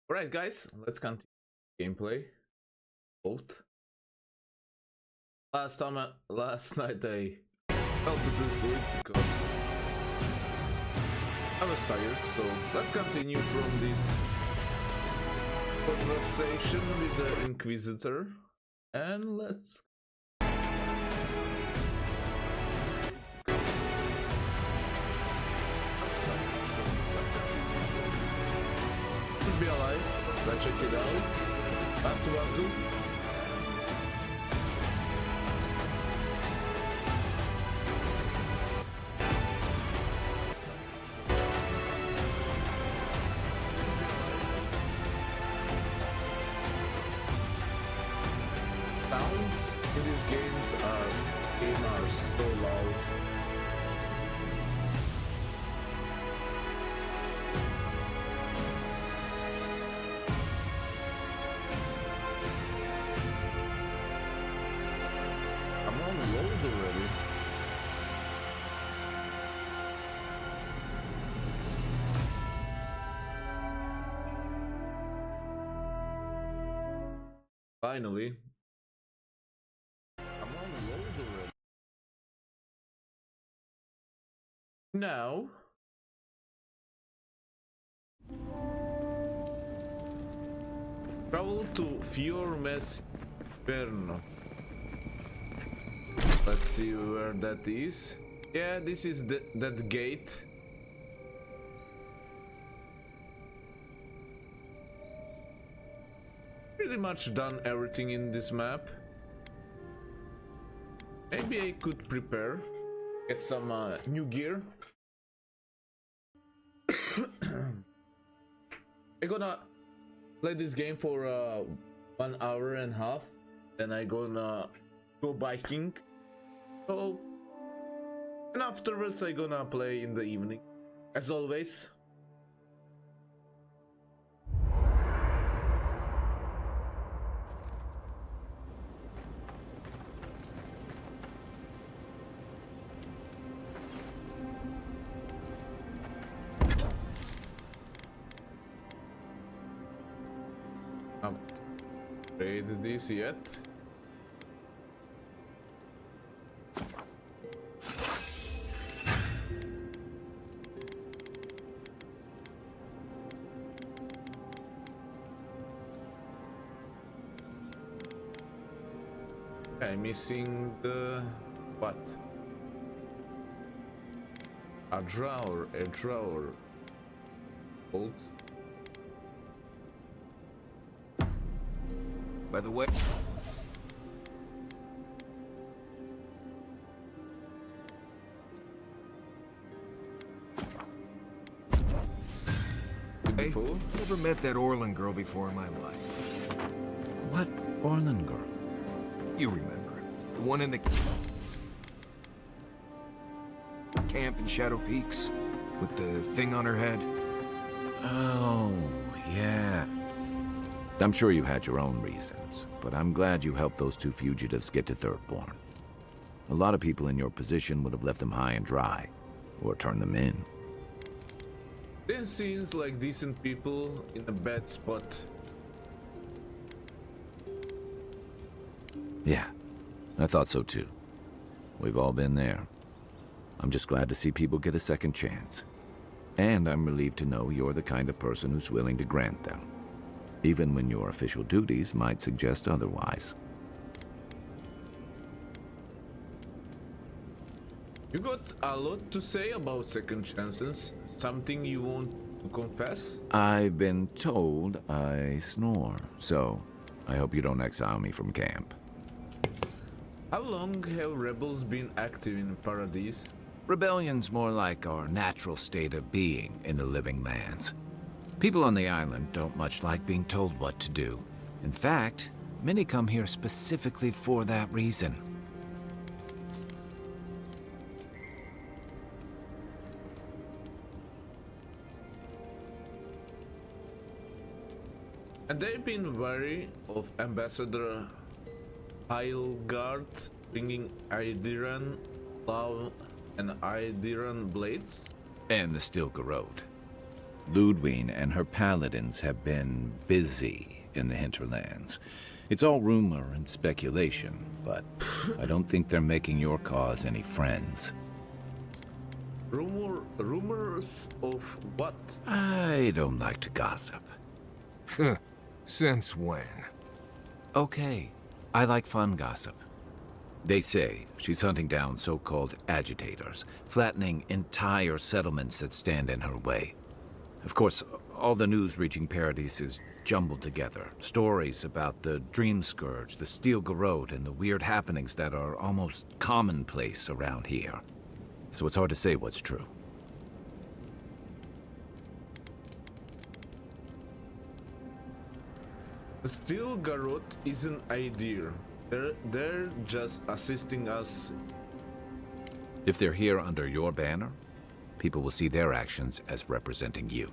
Alright guys, let's continue gameplay. Both. Last night I fell to sleep because I was tired, so let's continue from this conversation with the Inquisitor and let's be alive. Let's check it out. Avowed. Sounds in these games are so loud. I'm on load already. Finally. I'm on load already. Now. Travel to Fiormes Perno. Let's see where that is. Yeah, this is that gate. Pretty much done everything in this map. Maybe I could prepare, get some new gear. I'm gonna play this game for 1 hour and a half, then I gonna go biking. So, and afterwards I gonna play in the evening, as always. Raid this yet? I'm missing the what? A drawer. Bolts. By the way, Beautiful. never met that Orlin girl before in my life. What Orlin girl? You remember. The one in the camp in Shadow Peaks with the thing on her head. Oh, yeah. I'm sure you had your own reasons, but I'm glad you helped those two fugitives get to Thirdborn. A lot of people in your position would have left them high and dry, or turned them in. They seems like decent people in a bad spot. Yeah, I thought so too. We've all been there. I'm just glad to see people get a second chance. And I'm relieved to know you're the kind of person who's willing to grant them, even when your official duties might suggest otherwise. You got a lot to say about second chances. Something you want to confess? I've been told I snore, so I hope you don't exile me from camp. How long have rebels been active in Paradise? Rebellion's more like our natural state of being in the living lands. People on the island don't much like being told what to do. In fact, many come here specifically for that reason. And they've been wary of Ambassador Heilgard bringing Idiran Law and Idiran blades. And the Stilka Road. Ludwig and her paladins have been busy in the hinterlands. It's all rumor and speculation, but I don't think they're making your cause any friends. Rumors of what? I don't like to gossip. Since when? Okay, I like fun gossip. They say she's hunting down so-called agitators, flattening entire settlements that stand in her way. Of course, all the news reaching Paradise is jumbled together. Stories about the Dream Scourge, the Steel Garrote, and the weird happenings that are almost commonplace around here. So it's hard to say what's true. The Steel Garrote is an idea. They're just assisting us. If they're here under your banner, people will see their actions as representing you.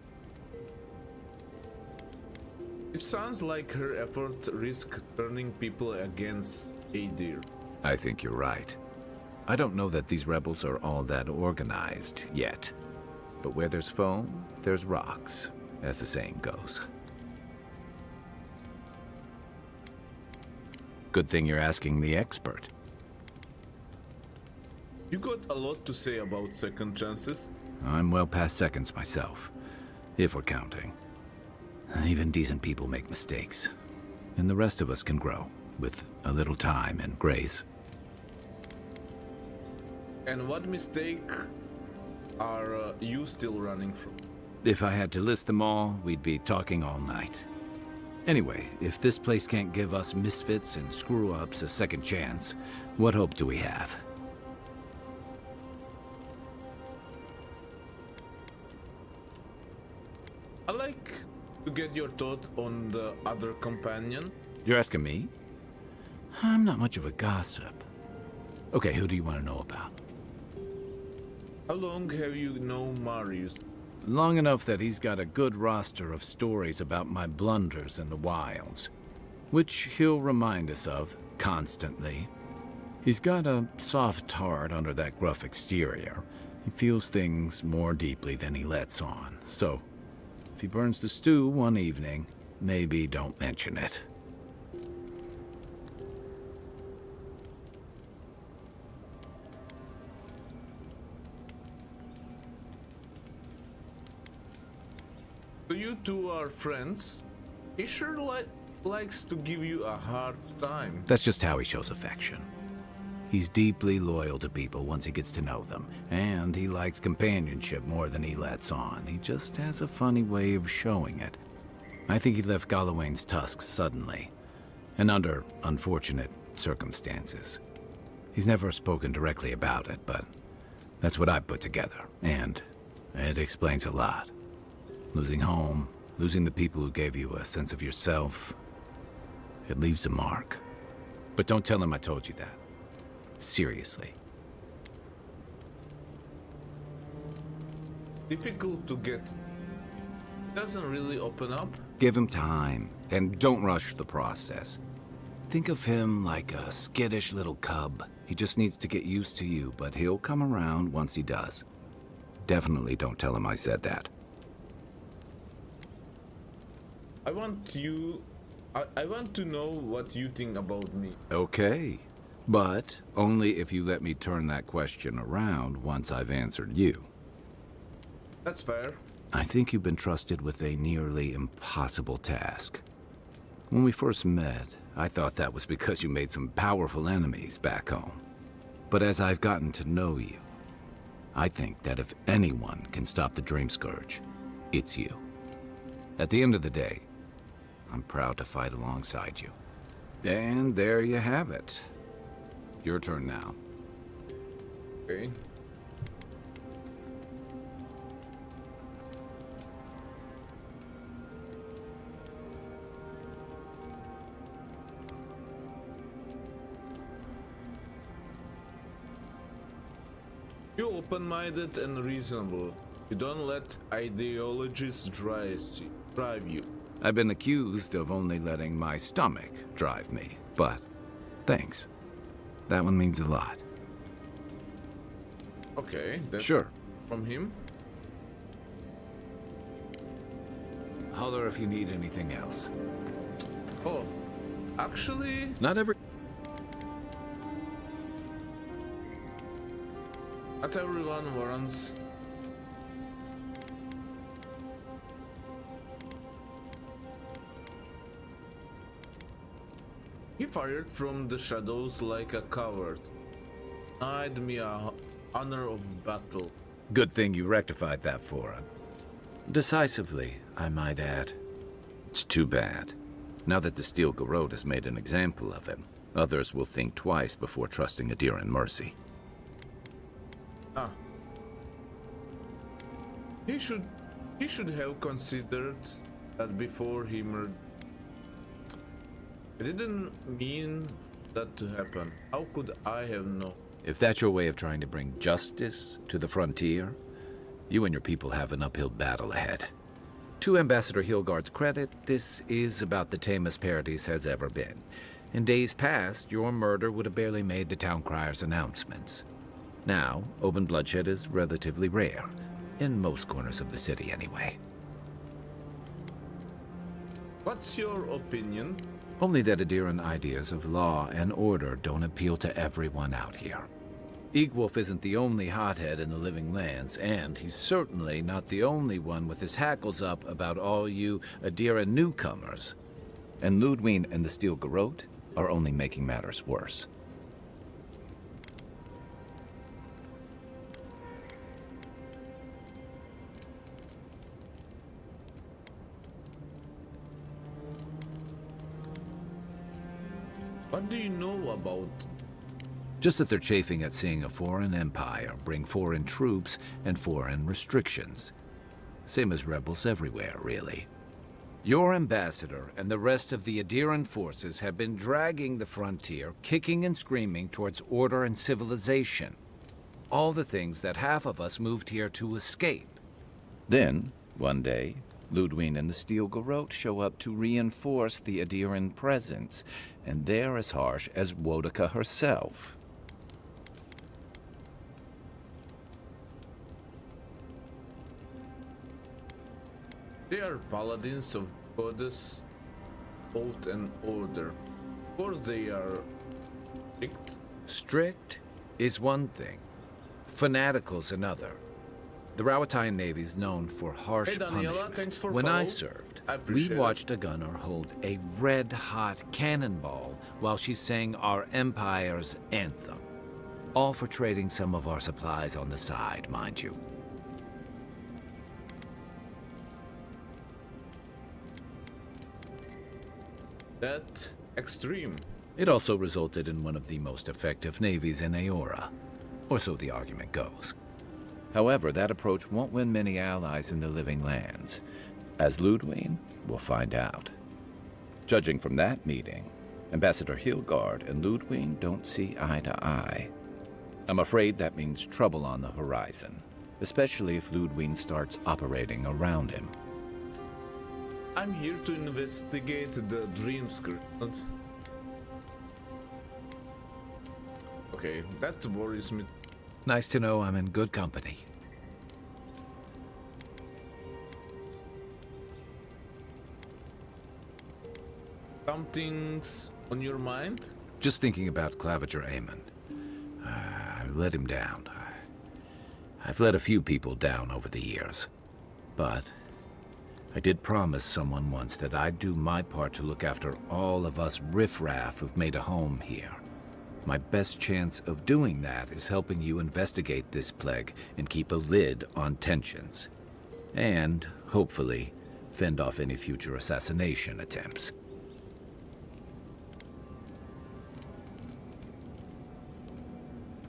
It sounds like her effort risk turning people against Adir. I think you're right. I don't know that these rebels are all that organized yet. But where there's foam, there's rocks, as the saying goes. Good thing you're asking the expert. You got a lot to say about second chances. I'm well past seconds myself, if we're counting. Even decent people make mistakes, and the rest of us can grow, with a little time and grace. And what mistake are you still running from? If I had to list them all, we'd be talking all night. Anyway, if this place can't give us misfits and screw-ups a second chance, what hope do we have? I like to get your thought on the other companion. You're asking me? I'm not much of a gossip. Okay, who do you want to know about? How long have you known Marius? Long enough that he's got a good roster of stories about my blunders in the wilds, which he'll remind us of constantly. He's got a soft heart under that gruff exterior. He feels things more deeply than he lets on, so if he burns the stew one evening, maybe don't mention it. So you two are friends? He sure likes to give you a hard time. That's just how he shows affection. He's deeply loyal to people once he gets to know them, and he likes companionship more than he lets on. He just has a funny way of showing it. I think he left Gallowayne's tusks suddenly, and under unfortunate circumstances. He's never spoken directly about it, but that's what I put together, and it explains a lot. Losing home, losing the people who gave you a sense of yourself, it leaves a mark. But don't tell him I told you that. Seriously. Difficult to get. Doesn't really open up. Give him time, and don't rush the process. Think of him like a skittish little cub. He just needs to get used to you, but he'll come around once he does. Definitely don't tell him I said that. I want to know what you think about me. Okay, but only if you let me turn that question around once I've answered you. That's fair. I think you've been trusted with a nearly impossible task. When we first met, I thought that was because you made some powerful enemies back home. But as I've gotten to know you, I think that if anyone can stop the Dream Scourge, it's you. At the end of the day, I'm proud to fight alongside you. And there you have it. Your turn now. Okay. You're open-minded and reasonable. You don't let ideologies drive you. I've been accused of only letting my stomach drive me, but thanks. That one means a lot. Okay, that's Sure. from him. Holler if you need anything else. Oh, actually, Not not everyone warrants. He fired from the shadows like a coward. Denied me a honor of battle. Good thing you rectified that for him. Decisively, I might add. It's too bad. Now that the Steel Garrote has made an example of him, others will think twice before trusting Adiran Mercy. Ah. He should have considered that before he murdered. I didn't mean that to happen. How could I have known? If that's your way of trying to bring justice to the frontier, you and your people have an uphill battle ahead. To Ambassador Hilgard's credit, this is about the tamest Paradis has ever been. In days past, your murder would have barely made the town crier's announcements. Now, open bloodshed is relatively rare, in most corners of the city anyway. What's your opinion? Only that Adiran ideas of law and order don't appeal to everyone out here. Eagwolf isn't the only hothead in the living lands, and he's certainly not the only one with his hackles up about all you Adiran newcomers. And Ludwig and the Steel Garrote are only making matters worse. What do you know about? Just that they're chafing at seeing a foreign empire bring foreign troops and foreign restrictions. Same as rebels everywhere, really. Your ambassador and the rest of the Adiran forces have been dragging the frontier, kicking and screaming towards order and civilization. All the things that half of us moved here to escape. Then, one day, Ludwig and the Steel Garrote show up to reinforce the Adiran presence, and they're as harsh as Wodaka herself. They are paladins of goddess, oath and order. Of course they are strict. Strict is one thing. Fanatical's another. The Rawatayan Navy's known for harsh Hey, Daniela, punishment. thanks for When I follow. served, I we appreciate watched a gunner hold a red-hot cannonball while she sang our empire's anthem. All for trading some of our supplies on the side, mind you. That extreme. It also resulted in one of the most effective navies in Aora, or so the argument goes. However, that approach won't win many allies in the living lands. As Ludwig will find out. Judging from that meeting, Ambassador Hilgard and Ludwig don't see eye to eye. I'm afraid that means trouble on the horizon, especially if Ludwig starts operating around him. I'm here to investigate the dream script. Okay, that worries me. Nice to know I'm in good company. Something's on your mind? Just thinking about Claviger Amon. I let him down. I've let a few people down over the years. But I did promise someone once that I'd do my part to look after all of us riffraff who've made a home here. My best chance of doing that is helping you investigate this plague and keep a lid on tensions. And, hopefully, fend off any future assassination attempts.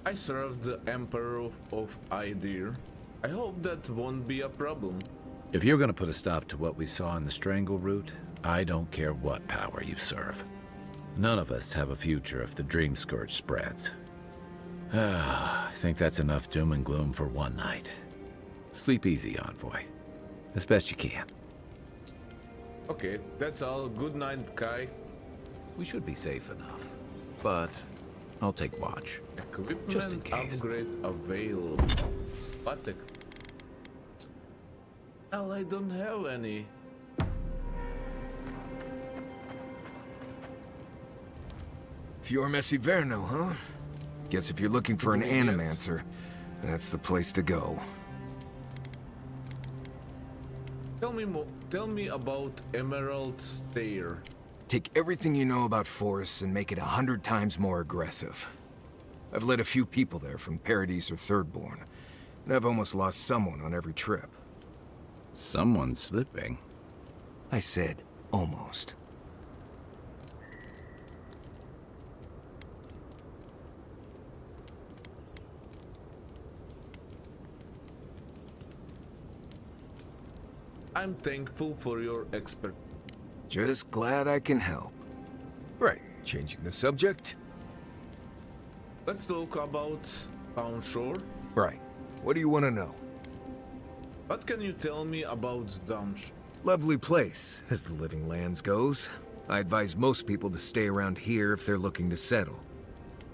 I served the Emperor of Idir. I hope that won't be a problem. If you're gonna put a stop to what we saw in the Strangle Route, I don't care what power you serve. None of us have a future if the Dream Scourge spreads. I think that's enough doom and gloom for one night. Sleep easy, Envoy. As best you can. Okay, that's all. Good night, Kai. We should be safe enough. But I'll take watch. Equipment Just in case. upgrade available. What the... Hell, I don't have any. Fior Messiverno, huh? Guess if you're looking for an animancer, that's the place to go. Tell me about Emerald Stair. Take everything you know about forests and make it 100 times more aggressive. I've led a few people there from Paradise or Thirdborn, and I've almost lost someone on every trip. Someone's slipping. I said almost. I'm thankful for your expert. Just glad I can help. Right, changing the subject? Let's talk about Downshore. Right. What do you want to know? What can you tell me about Downshore? Lovely place, as the Living Lands goes. I advise most people to stay around here if they're looking to settle.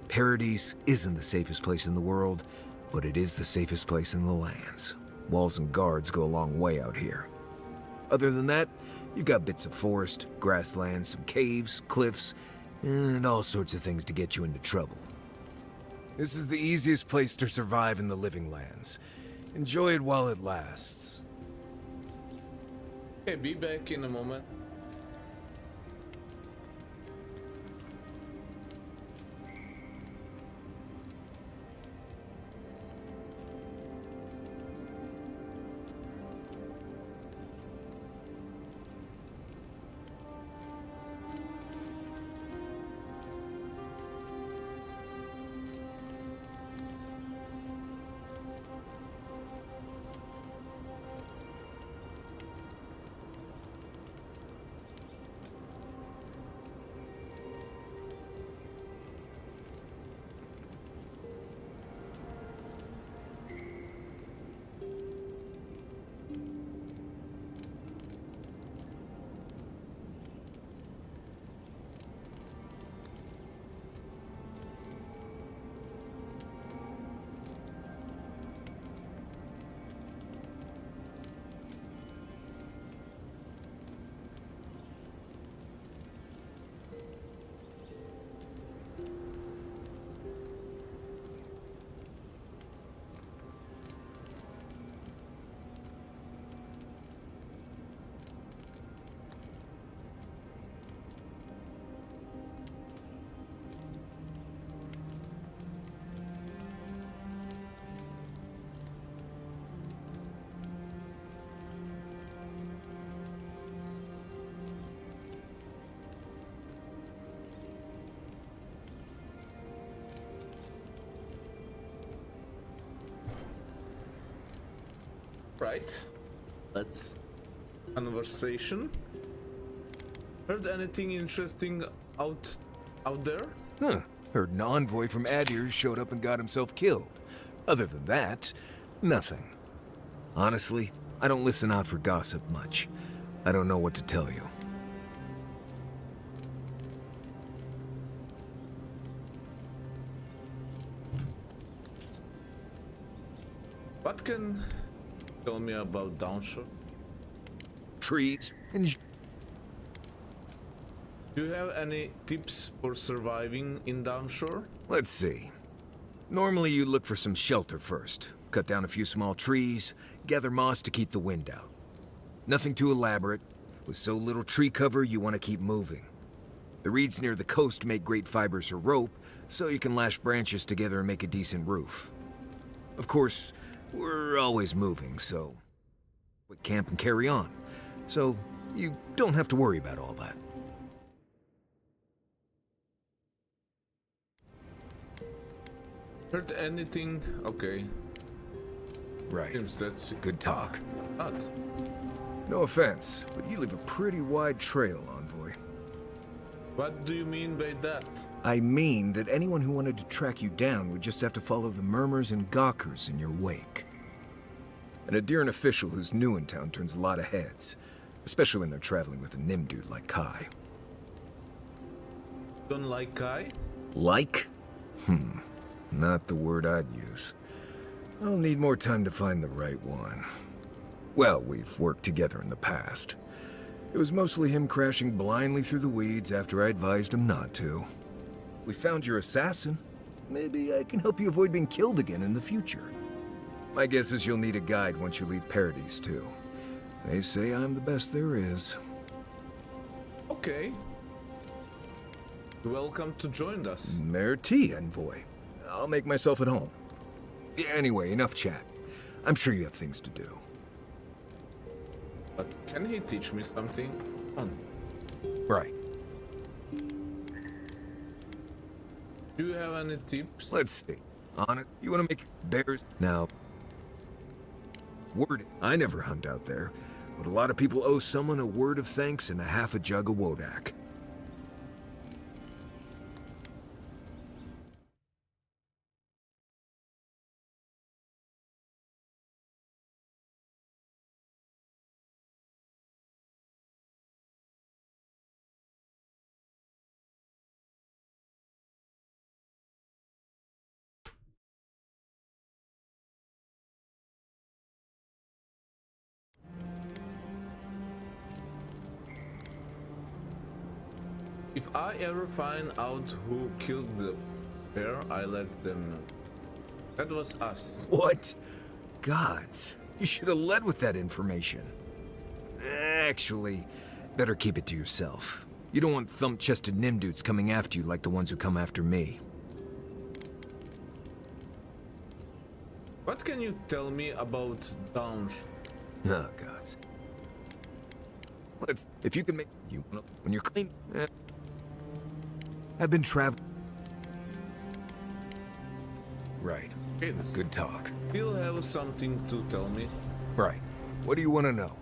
Paradise isn't the safest place in the world, but it is the safest place in the lands. Walls and guards go a long way out here. Other than that, you've got bits of forest, grasslands, some caves, cliffs, and all sorts of things to get you into trouble. This is the easiest place to survive in the Living Lands. Enjoy it while it lasts. Okay, be back in a moment. Right. Let's conversation. Heard anything interesting out there? Huh. Heard an envoy from Adir showed up and got himself killed. Other than that, nothing. Honestly, I don't listen out for gossip much. I don't know what to tell you. What can tell me about Downshore? Trees and Do you have any tips for surviving in Downshore? let's see. Normally you look for some shelter first. Cut down a few small trees, gather moss to keep the wind out. Nothing too elaborate. With so little tree cover, you want to keep moving. The reeds near the coast make great fibers for rope, so you can lash branches together and make a decent roof. Of course, we're always moving, so we camp and carry on. So you don't have to worry about all that. Heard anything? Okay. Right. Seems that's Good talk. not. No offense, but you leave a pretty wide trail, Envoy. What do you mean by that? I mean that anyone who wanted to track you down would just have to follow the murmurs and gawkers in your wake. An Adiran official who's new in town turns a lot of heads, especially when they're traveling with a Nim dude like Kai. Don't like Kai? Like? Not the word I'd use. I'll need more time to find the right one. Well, we've worked together in the past. It was mostly him crashing blindly through the weeds after I advised him not to. We found your assassin. Maybe I can help you avoid being killed again in the future. My guess is you'll need a guide once you leave Paradise, too. They say I'm the best there is. Okay. Welcome to join us. Merci, envoy. I'll make myself at home. Anyway, enough chat. I'm sure you have things to do. But can he teach me something? Right. Do you have any tips? Let's see. On it, you want to make bears? Now, word, I never hunt out there, but a lot of people owe someone a word of thanks and a half a jug of Wodak. If I ever find out who killed the bear, I let them know. That was us. What? Gods, you should have led with that information. Actually, better keep it to yourself. You don't want thump-chested nimdudes coming after you like the ones who come after me. What can you tell me about Downsh? Oh, gods. If you can make... when you're clean... I've been traveling... Right. Okay, Good talk. He'll have something to tell me. Right. What do you want to know?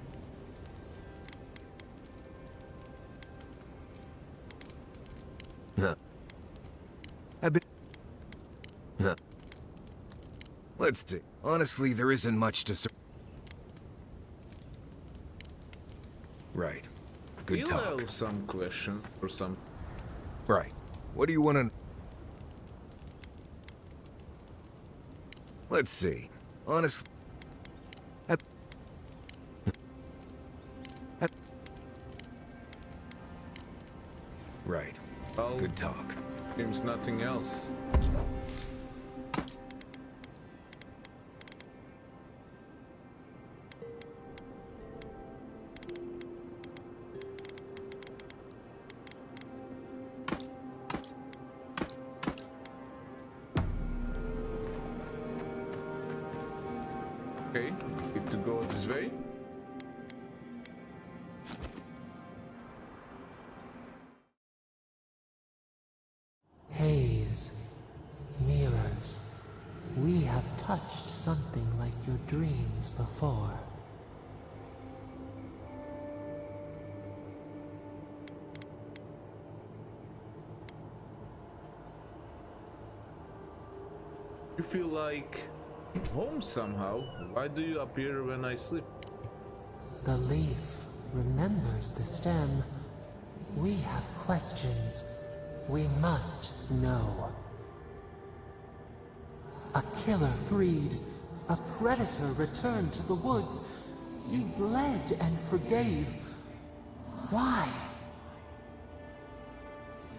Huh. I've been... Huh. Let's see. Honestly, there isn't much to... Right. Good He'll talk. have some question or some... Right. What do you want to... Let's see. Honestly... Right. Well, Good talk. seems nothing else. Okay, need to go this way. Haze, mirrors, we have touched something like your dreams before. You feel like home somehow. Why do you appear when I sleep? The leaf remembers the stem. We have questions. We must know. A killer freed. A predator returned to the woods. You bled and forgave. Why?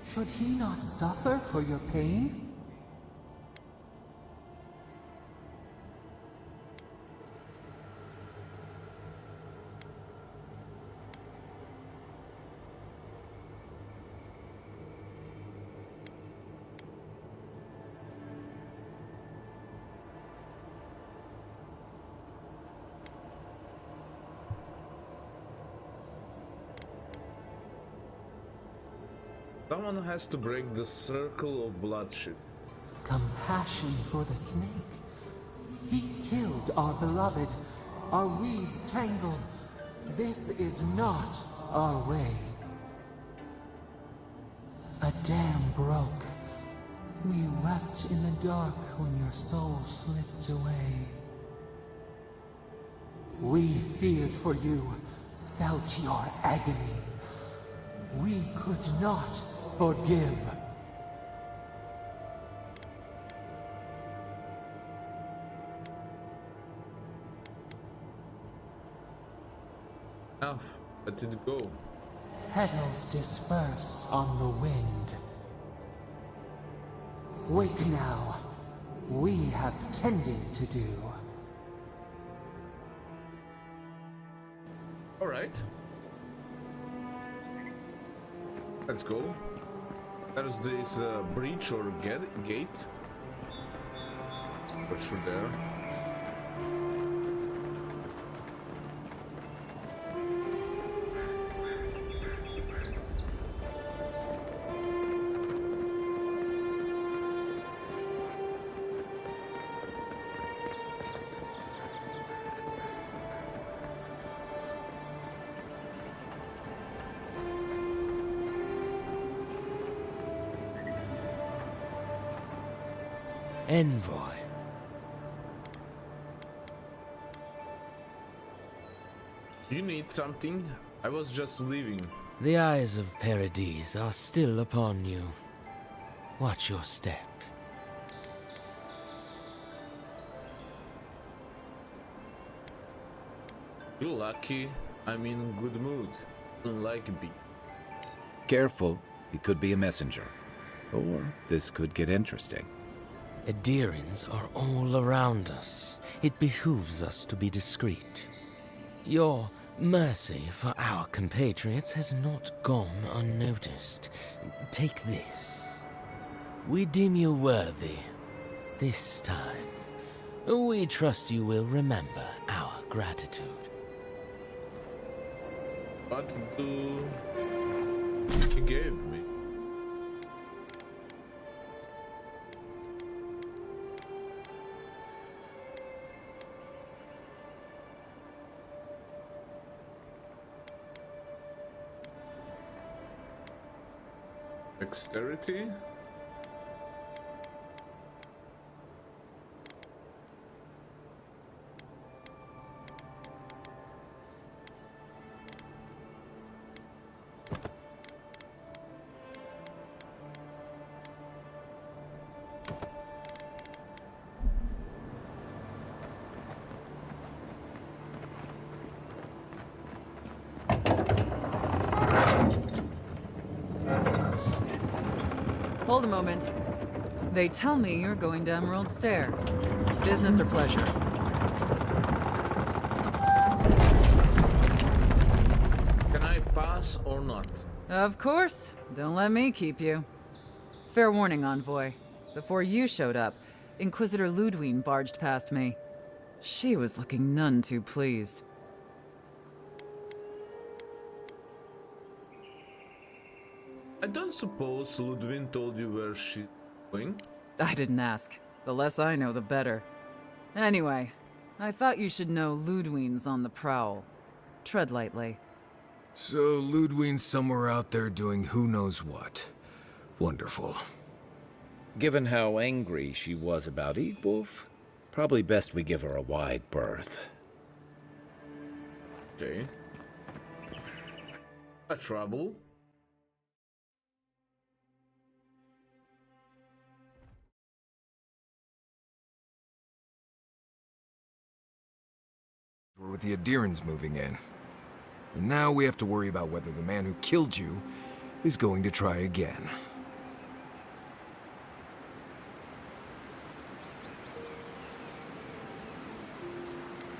Should he not suffer for your pain? Someone has to break the circle of bloodshed. Compassion for the snake. He killed our beloved. Our weeds tangled. This is not our way. A dam broke. We wept in the dark when your soul slipped away. We feared for you, felt your agony. We could not forgive. Now, let it go. Petals disperse on the wind. Wake now. We have tending to do. Alright. Let's go. There's this breach or gate. For sure there. Envoy. You need something? I was just leaving. The eyes of Paradise are still upon you. Watch your step. You're lucky. I'm in good mood. Unlike B. Careful, he could be a messenger. Or this could get interesting. Adherents are all around us. It behooves us to be discreet. Your mercy for our compatriots has not gone unnoticed. Take this. We deem you worthy. This time. We trust you will remember our gratitude. What do he gave me? Dexterity? Hold a moment. They tell me you're going to Emerald Stair. Business or pleasure? Can I pass or not? Of course. Don't let me keep you. Fair warning, Envoy. Before you showed up, Inquisitor Ludwine barged past me. She was looking none too pleased. I don't suppose Ludwin told you where she's going? I didn't ask. The less I know, the better. Anyway, I thought you should know Ludwine's on the prowl. Tread lightly. So Ludwine's somewhere out there doing who knows what. Wonderful. Given how angry she was about Eagwolf, probably best we give her a wide berth. Okay. A trouble? We're with the Adherents moving in. And now we have to worry about whether the man who killed you is going to try again.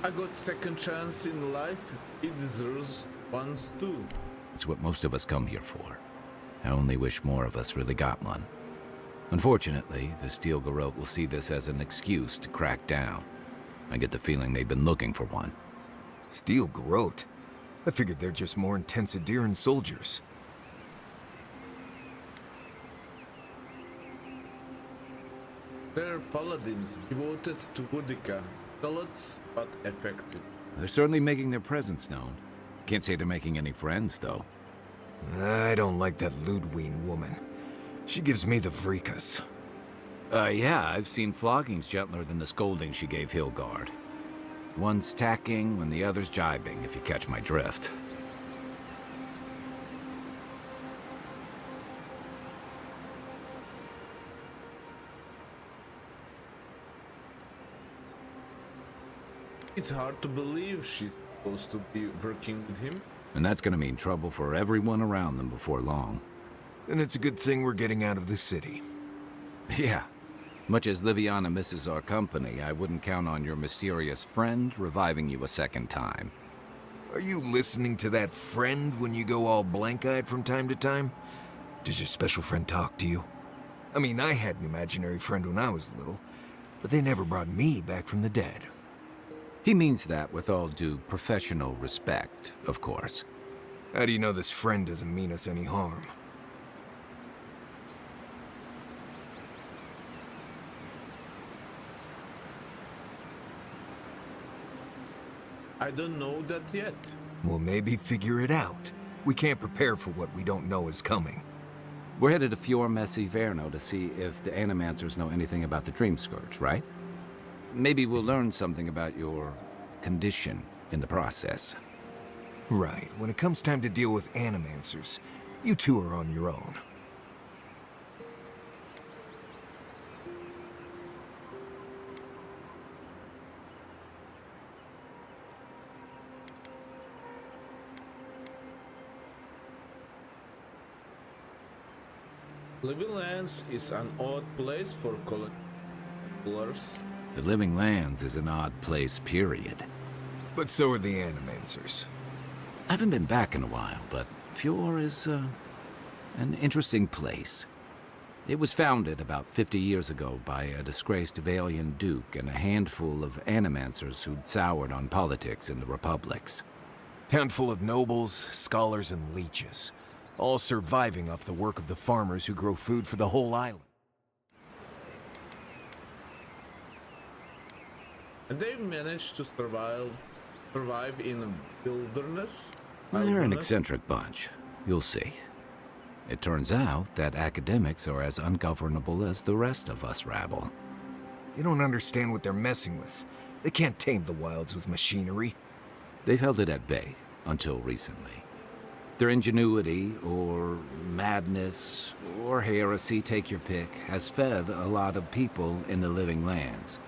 I got second chance in life. He deserves ones too. It's what most of us come here for. I only wish more of us really got one. Unfortunately, the Steel Garrote will see this as an excuse to crack down. I get the feeling they've been looking for one. Steel Garrote? I figured they're just more intense Adherent soldiers. They're paladins devoted to Boudica. Zealots, but effective. They're certainly making their presence known. Can't say they're making any friends, though. I don't like that Ludwine woman. She gives me the Vrikas. Yeah, I've seen floggings gentler than the scolding she gave Hilgard. One's tacking when the other's jibing, if you catch my drift. It's hard to believe she's supposed to be working with him. And that's gonna mean trouble for everyone around them before long. And it's a good thing we're getting out of the city. Yeah, Much as Liviana misses our company, I wouldn't count on your mysterious friend reviving you a second time. Are you listening to that friend when you go all blank-eyed from time to time? Does your special friend talk to you? I mean, I had an imaginary friend when I was little, but they never brought me back from the dead. He means that with all due professional respect, of course. How do you know this friend doesn't mean us any harm? I don't know that yet. Well, maybe figure it out. We can't prepare for what we don't know is coming. We're headed to Fior Messi Verno to see if the Animancers know anything about the Dream Scourge, right? Maybe we'll learn something about your condition in the process. Right. When it comes time to deal with Animancers, you two are on your own. Living Lands is an odd place for collectors. The Living Lands is an odd place, period. But so are the Animancers. I haven't been back in a while, but Fior is, an interesting place. It was founded about 50 years ago by a disgraced Valian duke and a handful of Animancers who'd soured on politics in the Republics. Town full of nobles, scholars, and leeches, all surviving off the work of the farmers who grow food for the whole island. And they managed to survive in a wilderness. They're an eccentric bunch. You'll see. It turns out that academics are as ungovernable as the rest of us rabble. They don't understand what they're messing with. They can't tame the wilds with machinery. They've held it at bay until recently. Their ingenuity, or madness, or heresy, take your pick, has fed a lot of people in the Living Lands.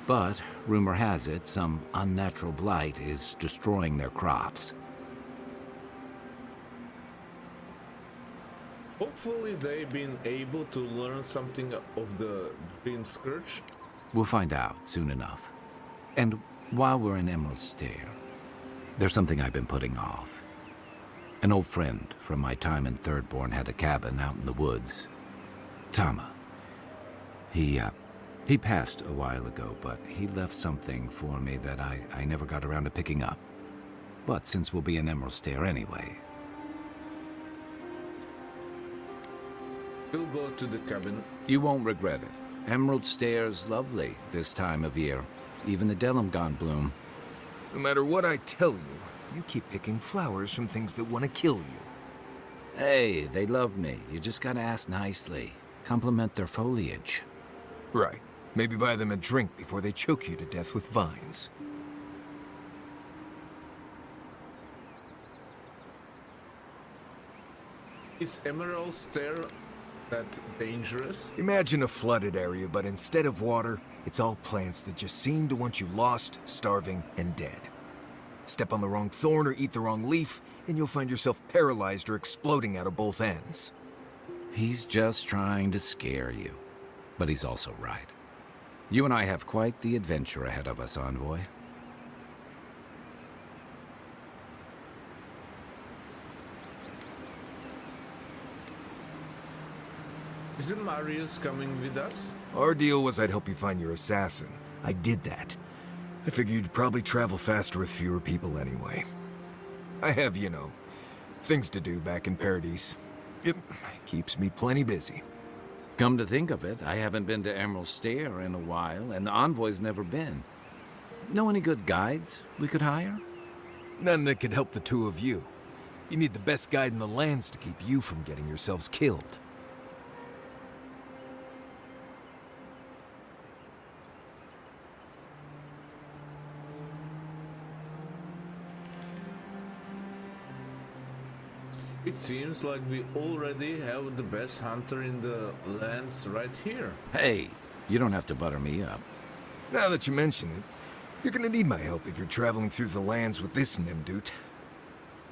But, rumor has it, some unnatural blight is destroying their crops. Hopefully they've been able to learn something of the Dream Scourge. We'll find out soon enough. And while we're in Emerald Stair, there's something I've been putting off. An old friend from my time in Thirdborn had a cabin out in the woods. Tama. He passed a while ago, but he left something for me that I never got around to picking up. But since we'll be in Emerald Stair anyway... We'll go to the cabin. You won't regret it. Emerald Stair's lovely this time of year. Even the Delimgon bloom. No matter what I tell you, you keep picking flowers from things that want to kill you. Hey, they love me. You just gotta ask nicely. Compliment their foliage. Right. Maybe buy them a drink before they choke you to death with vines. Is Emerald Stair that dangerous? Imagine a flooded area, but instead of water, it's all plants that just seem to want you lost, starving, and dead. Step on the wrong thorn or eat the wrong leaf, and you'll find yourself paralyzed or exploding out of both ends. He's just trying to scare you. But he's also right. You and I have quite the adventure ahead of us, Envoy. Isn't Marius coming with us? Our deal was I'd help you find your assassin. I did that. I figured you'd probably travel faster with fewer people anyway. I have, you know, things to do back in Paradise. It keeps me plenty busy. Come to think of it, I haven't been to Emerald Stair in a while, and the Envoy's never been. Know any good guides we could hire? None that could help the two of you. You need the best guide in the lands to keep you from getting yourselves killed. It seems like we already have the best hunter in the lands right here. Hey, you don't have to butter me up. Now that you mention it, you're gonna need my help if you're traveling through the lands with this Nimdut.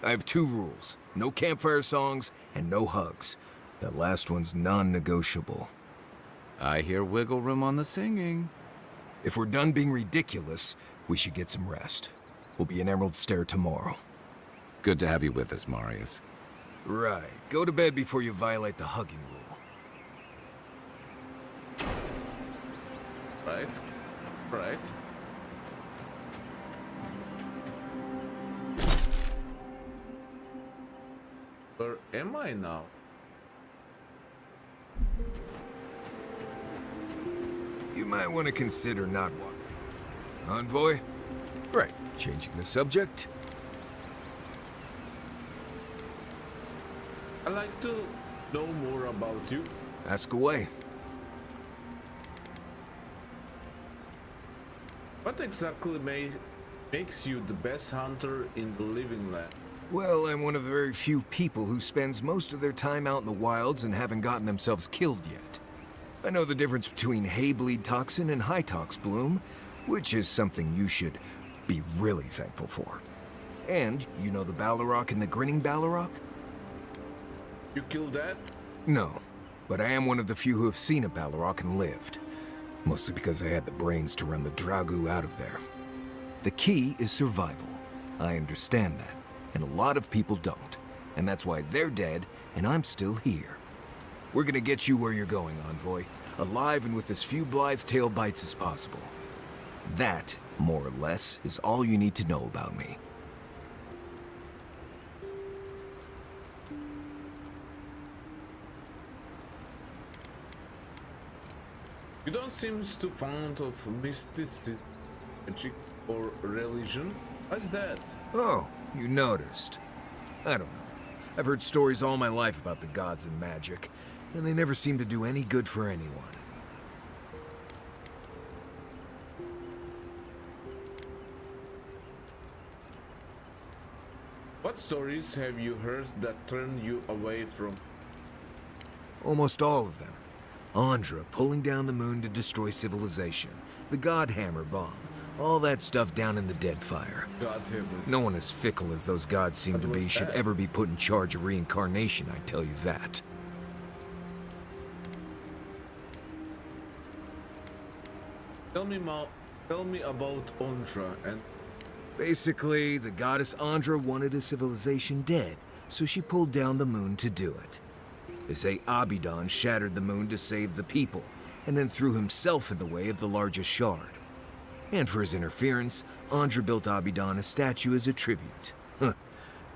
I have 2 rules. No campfire songs and no hugs. That last one's non-negotiable. I hear wiggle room on the singing. If we're done being ridiculous, we should get some rest. We'll be in Emerald Stair tomorrow. Good to have you with us, Marius. Right. Go to bed before you violate the hugging rule. Right. Right. Where am I now? You might want to consider not walking. Envoy? Right. Changing the subject. I'd like to know more about you. Ask away. What exactly makes you the best hunter in the living land? Well, I'm one of the very few people who spends most of their time out in the wilds and haven't gotten themselves killed yet. I know the difference between hay-bleed toxin and high-tox bloom, which is something you should be really thankful for. And you know the Balrog and the Grinning Balrog? You killed that? No, but I am one of the few who have seen a Balrog and lived. Mostly because I had the brains to run the Dragu out of there. The key is survival. I understand that, and a lot of people don't. And that's why they're dead, and I'm still here. We're gonna get you where you're going, Envoy. Alive and with as few blithe tail bites as possible. That, more or less, is all you need to know about me. You don't seem too fond of mysticism, magic, or religion. Why's that? Oh, you noticed. I don't know. I've heard stories all my life about the gods and magic, and they never seem to do any good for anyone. What stories have you heard that turn you away from? Almost all of them. Andra pulling down the moon to destroy civilization. The Godhammer bomb. All that stuff down in the Deadfire. Godhammer. No one as fickle as those gods seem to What be was should that? ever be put in charge of reincarnation, I tell you that. Tell me about Ondra and Basically, the goddess Andra wanted a civilization dead, so she pulled down the moon to do it. They say Abidan shattered the moon to save the people, and then threw himself in the way of the largest shard. And for his interference, Andra built Abidan a statue as a tribute. Huh.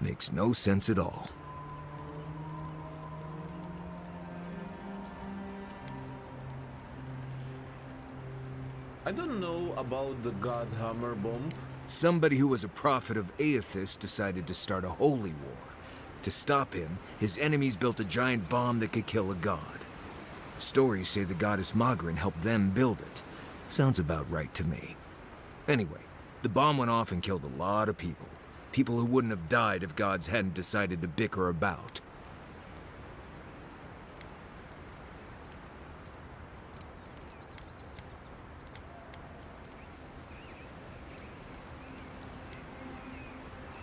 Makes no sense at all. I don't know about the Godhammer bomb. Somebody who was a prophet of Aethys decided to start a holy war. To stop him, his enemies built a giant bomb that could kill a god. Stories say the goddess Magrin helped them build it. Sounds about right to me. Anyway, the bomb went off and killed a lot of people. People who wouldn't have died if gods hadn't decided to bicker about.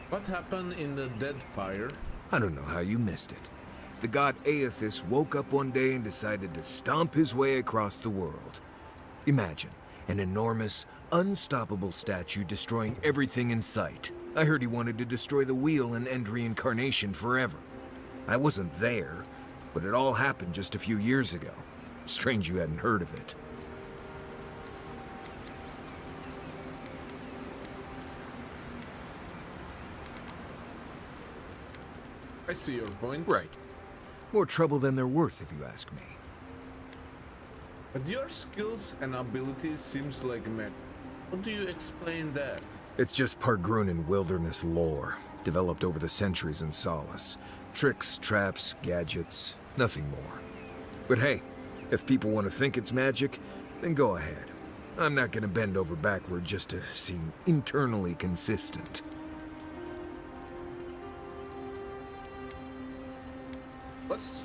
What happened in the Deadfire? I don't know how you missed it. The god Aethys woke up one day and decided to stomp his way across the world. Imagine, an enormous, unstoppable statue destroying everything in sight. I heard he wanted to destroy the wheel and end reincarnation forever. I wasn't there, but it all happened just a few years ago. Strange you hadn't heard of it. I see your point. Right. More trouble than they're worth, if you ask me. But your skills and abilities seems like magic. How do you explain that? It's just Pargrunan wilderness lore, developed over the centuries in Solace. Tricks, traps, gadgets, nothing more. But hey, if people want to think it's magic, then go ahead. I'm not gonna bend over backward just to seem internally consistent. What's...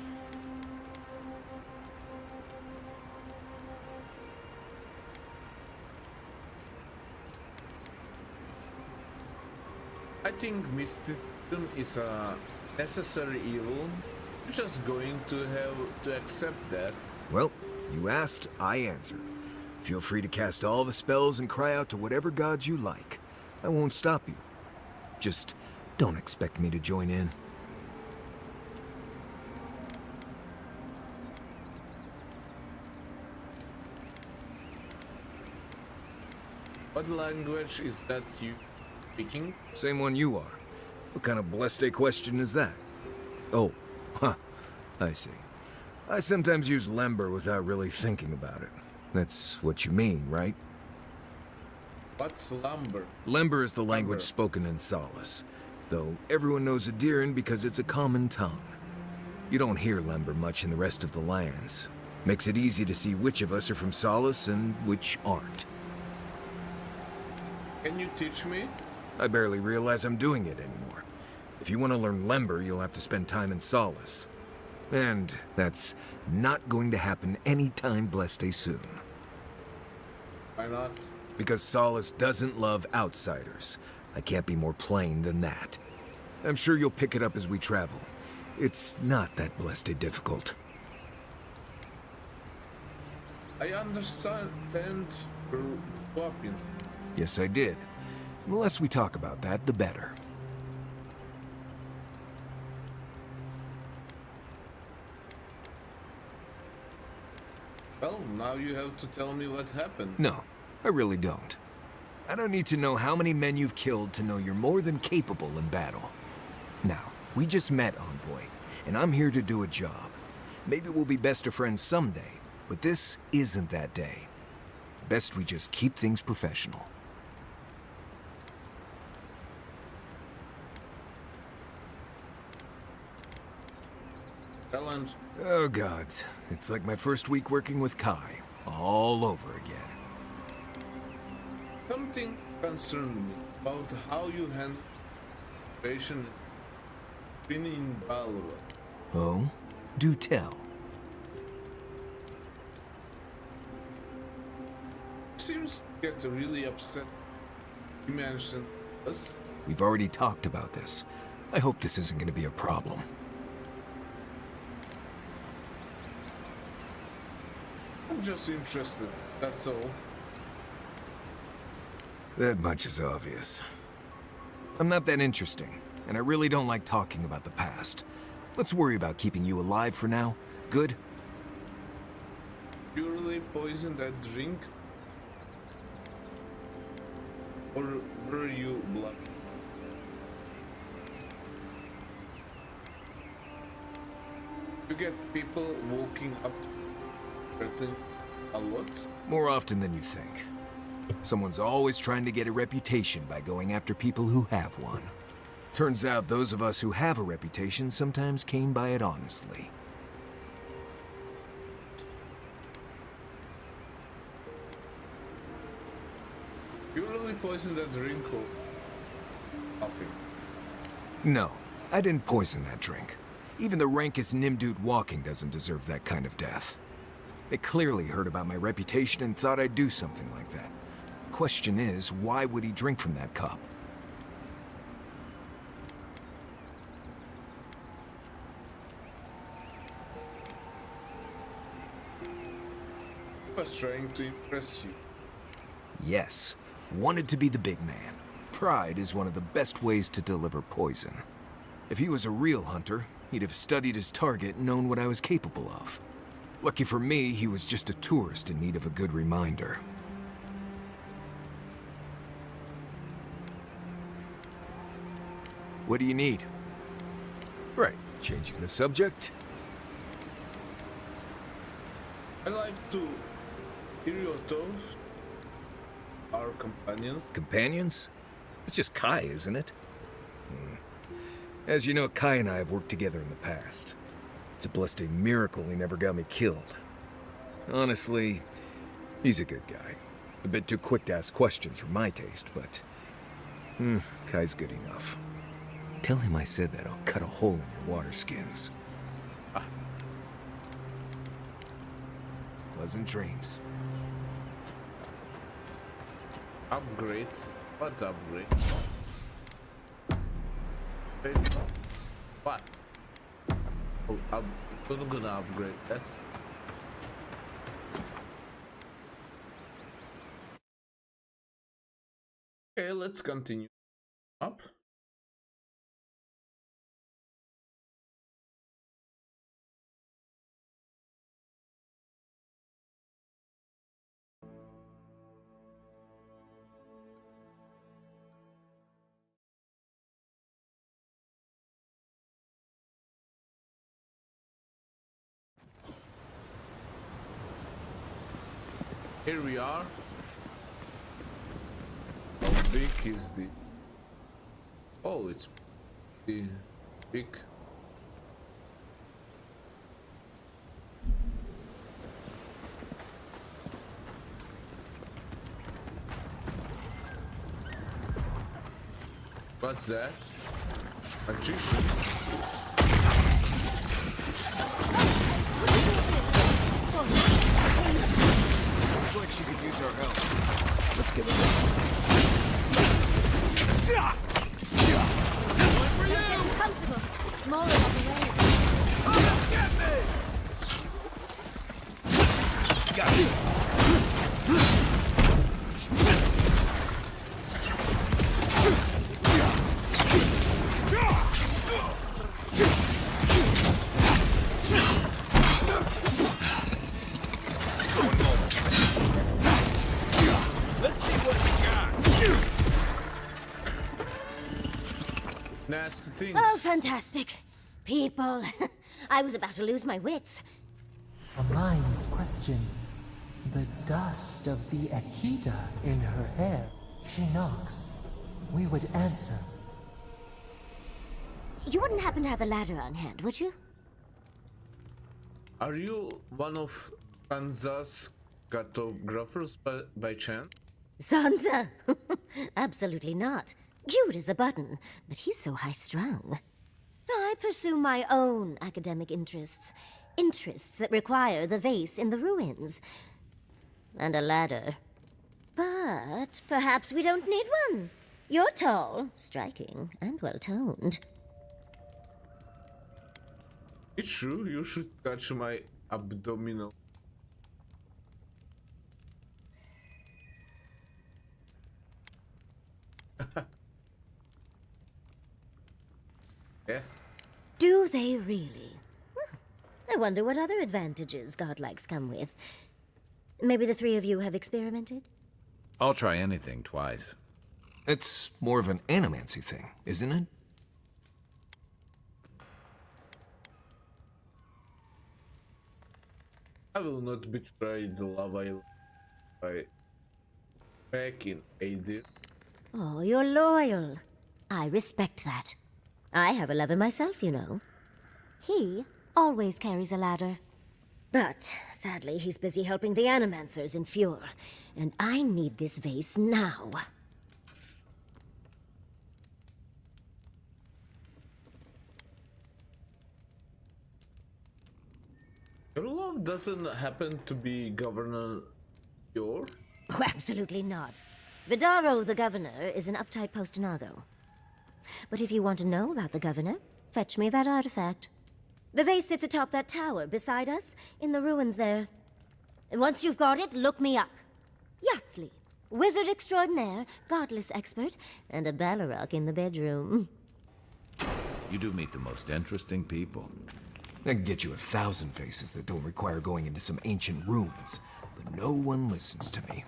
I think mysticism is a necessary evil. You're just going to have to accept that. Well, You asked, I answered. Feel free to cast all the spells and cry out to whatever gods you like. I won't stop you. Just don't expect me to join in. What language is that you speaking? Same one you are. What kind of blessed question is that? Oh, huh. I see. I sometimes use Lember without really thinking about it. That's what you mean, right? What's lumber? Lember is the language Lember. spoken in Solace, though everyone knows Adiran because it's a common tongue. You don't hear Lember much in the rest of the lands. Makes it easy to see which of us are from Solace and which aren't. Can you teach me? I barely realize I'm doing it anymore. If you want to learn Lember, you'll have to spend time in Solace. And that's not going to happen anytime blessed soon. Why not? Because Solace doesn't love outsiders. I can't be more plain than that. I'm sure you'll pick it up as we travel. It's not that blessed difficult. I understand your weapons. Yes, I did. The less we talk about that, the better. Well, now you have to tell me what happened. No, I really don't. I don't need to know how many men you've killed to know you're more than capable in battle. Now, we just met, Envoy, and I'm here to do a job. Maybe we'll be best of friends someday, but this isn't that day. Best we just keep things professional. Challenge. Oh gods, it's like my first week working with Kai, all over again. Something concerned me about how you handle patient been in Balwa. Oh? Do tell. Seems to get really upset. You mentioned us. We've already talked about this. I hope this isn't going to be a problem. I'm just interested, that's all. That much is obvious. I'm not that interesting, and I really don't like talking about the past. Let's worry about keeping you alive for now. Good? Purely poisoned that drink? Or were you blood? You get people walking up hurting a lot? More often than you think. Someone's always trying to get a reputation by going after people who have one. Turns out those of us who have a reputation sometimes came by it honestly. You really poisoned that drink or nothing? No, I didn't poison that drink. Even the rankest Nimdude walking doesn't deserve that kind of death. They clearly heard about my reputation and thought I'd do something like that. Question is, why would he drink from that cup? I was trying to impress you. Yes, wanted to be the big man. Pride is one of the best ways to deliver poison. If he was a real hunter, he'd have studied his target and known what I was capable of. Lucky for me, he was just a tourist in need of a good reminder. What do you need? Right, changing the subject. I like to hear your thoughts. Our companions. Companions? It's just Kai, isn't it? As you know, Kai and I have worked together in the past. It's a blessed miracle he never got me killed. Honestly, he's a good guy. A bit too quick to ask questions for my taste, but... Kai's good enough. Tell him I said that I'll cut a hole in your water skins. Pleasant dreams. Upgrade. What upgrade? What? Oh, I'm gonna upgrade. That's Okay, let's continue up. Here we are. How big is the... Oh, it's the big. What's that? Magician? Looks like she could use our help. Let's get her. One for you! Comfortable. Smaller on the way. Get me! Got you. Nasty things. Oh, fantastic. People. I was about to lose my wits. A mind's question. The dust of the Akita in her hair. She knocks. We would answer. You wouldn't happen to have a ladder on hand, would you? Are you one of Sansa's cartographers by chance? Sansa? Absolutely not. Cute as a button, but he's so high-strung. I pursue my own academic interests. Interests that require the vase in the ruins. And a ladder. But perhaps we don't need one. You're tall, striking, and well-toned. It's true, you should touch my abdominal. Yeah. Do they really? I wonder what other advantages godlikes come with. Maybe the three of you have experimented? I'll try anything twice. It's more of an animancy thing, isn't it? I will not betray the lava by back in AD. Oh, you're loyal. I respect that. I have a lover myself, you know. He always carries a ladder. But, sadly, he's busy helping the Animancers in Fjord, and I need this vase now. Your love doesn't happen to be Governor Yor? Oh, absolutely not. Vidaro, the governor, is an uptight postinago. But if you want to know about the governor, fetch me that artifact. The vase sits atop that tower beside us, in the ruins there. And once you've got it, look me up. Yatsley, wizard extraordinaire, godless expert, and a Balrog in the bedroom. You do meet the most interesting people. I can get you 1,000 faces that don't require going into some ancient ruins, but no one listens to me.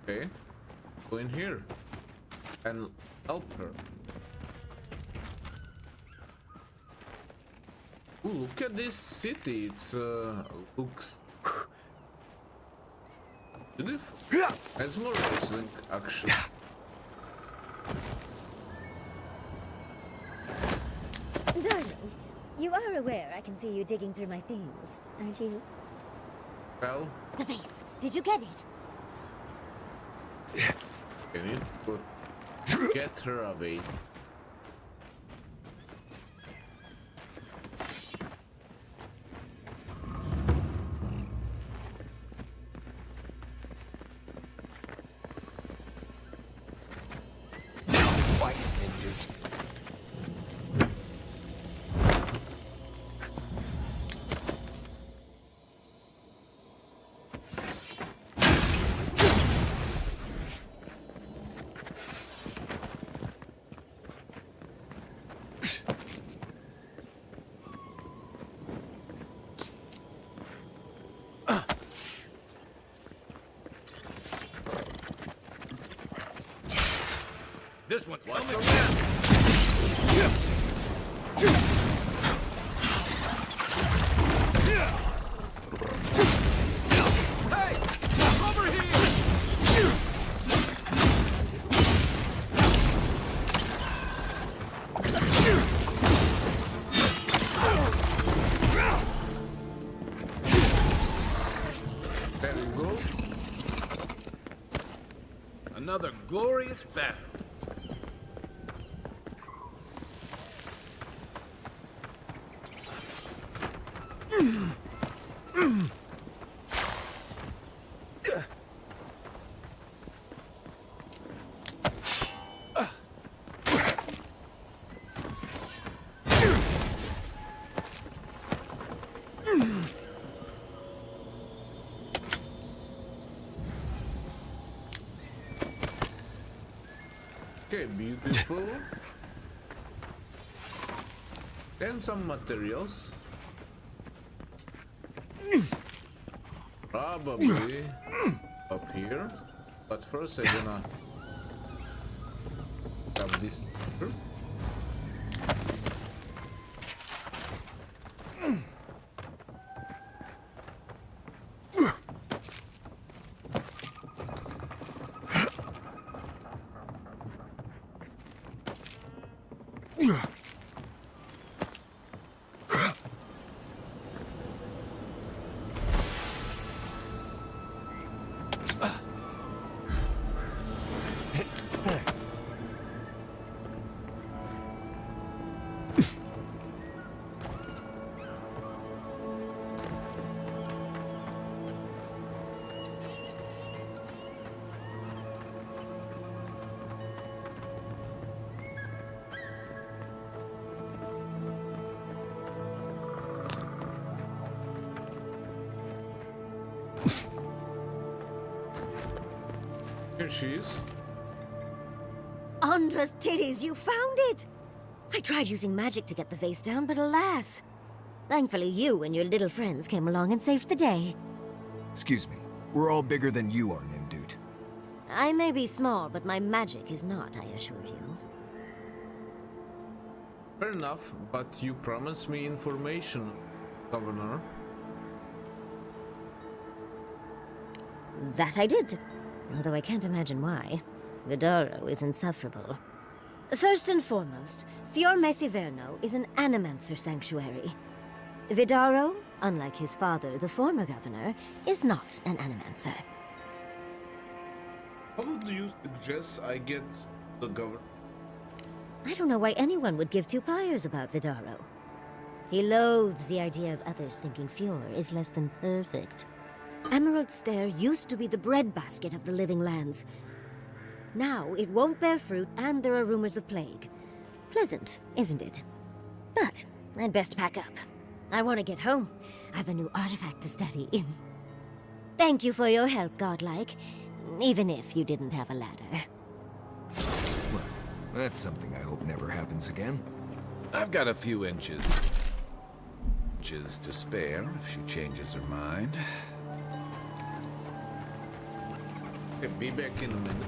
Okay. Go in here. And help her. Ooh, look at this city. It's looks beautiful. Mesmerizing, actually. Darling, you are aware I can see you digging through my things, aren't you? Well, The vase. Did you get it? can you? Good. get her away. Quiet, ninjas. This one's coming. Hey! Over here! There we go. Another glorious battle. Okay, beautiful. And some materials. Probably up here. But first I'm gonna grab this. Here she is. Andra's titties, you found it! I tried using magic to get the vase down, but alas. Thankfully, you and your little friends came along and saved the day. Excuse me. We're all bigger than you are, Nimdude. I may be small, but my magic is not, I assure you. Fair enough, but you promised me information, Governor. That I did. Although I can't imagine why. Vidaro is insufferable. First and foremost, Fior Mesiverno is an animancer sanctuary. Vidaro, unlike his father, the former governor, is not an animancer. How do you suggest I get the governor? I don't know why anyone would give two pyres about Vidaro. He loathes the idea of others thinking Fior is less than perfect. Emerald Stair used to be the breadbasket of the Living Lands. Now it won't bear fruit, and there are rumors of plague. Pleasant, isn't it? But I'd best pack up. I want to get home. I have a new artifact to study. Thank you for your help, Godlike. Even if you didn't have a ladder. Well, that's something I hope never happens again. I've got a few inches to spare if she changes her mind. Okay, be back in a minute.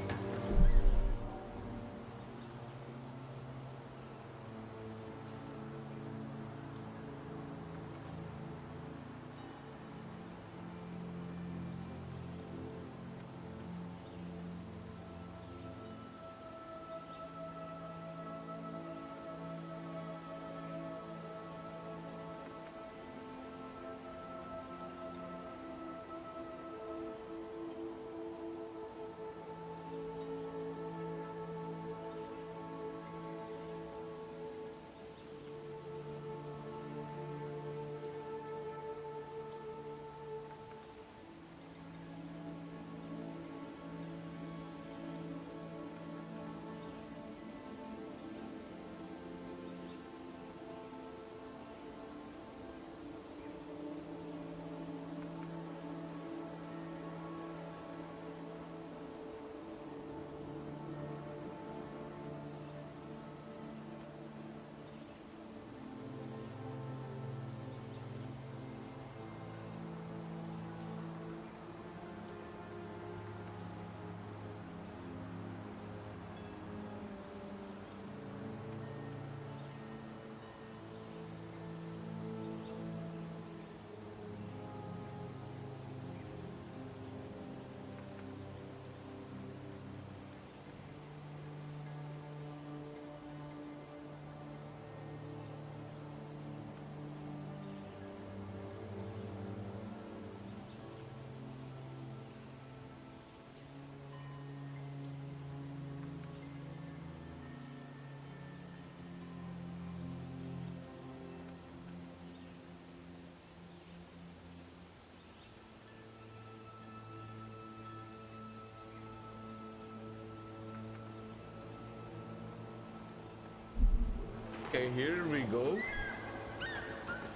Okay, here we go.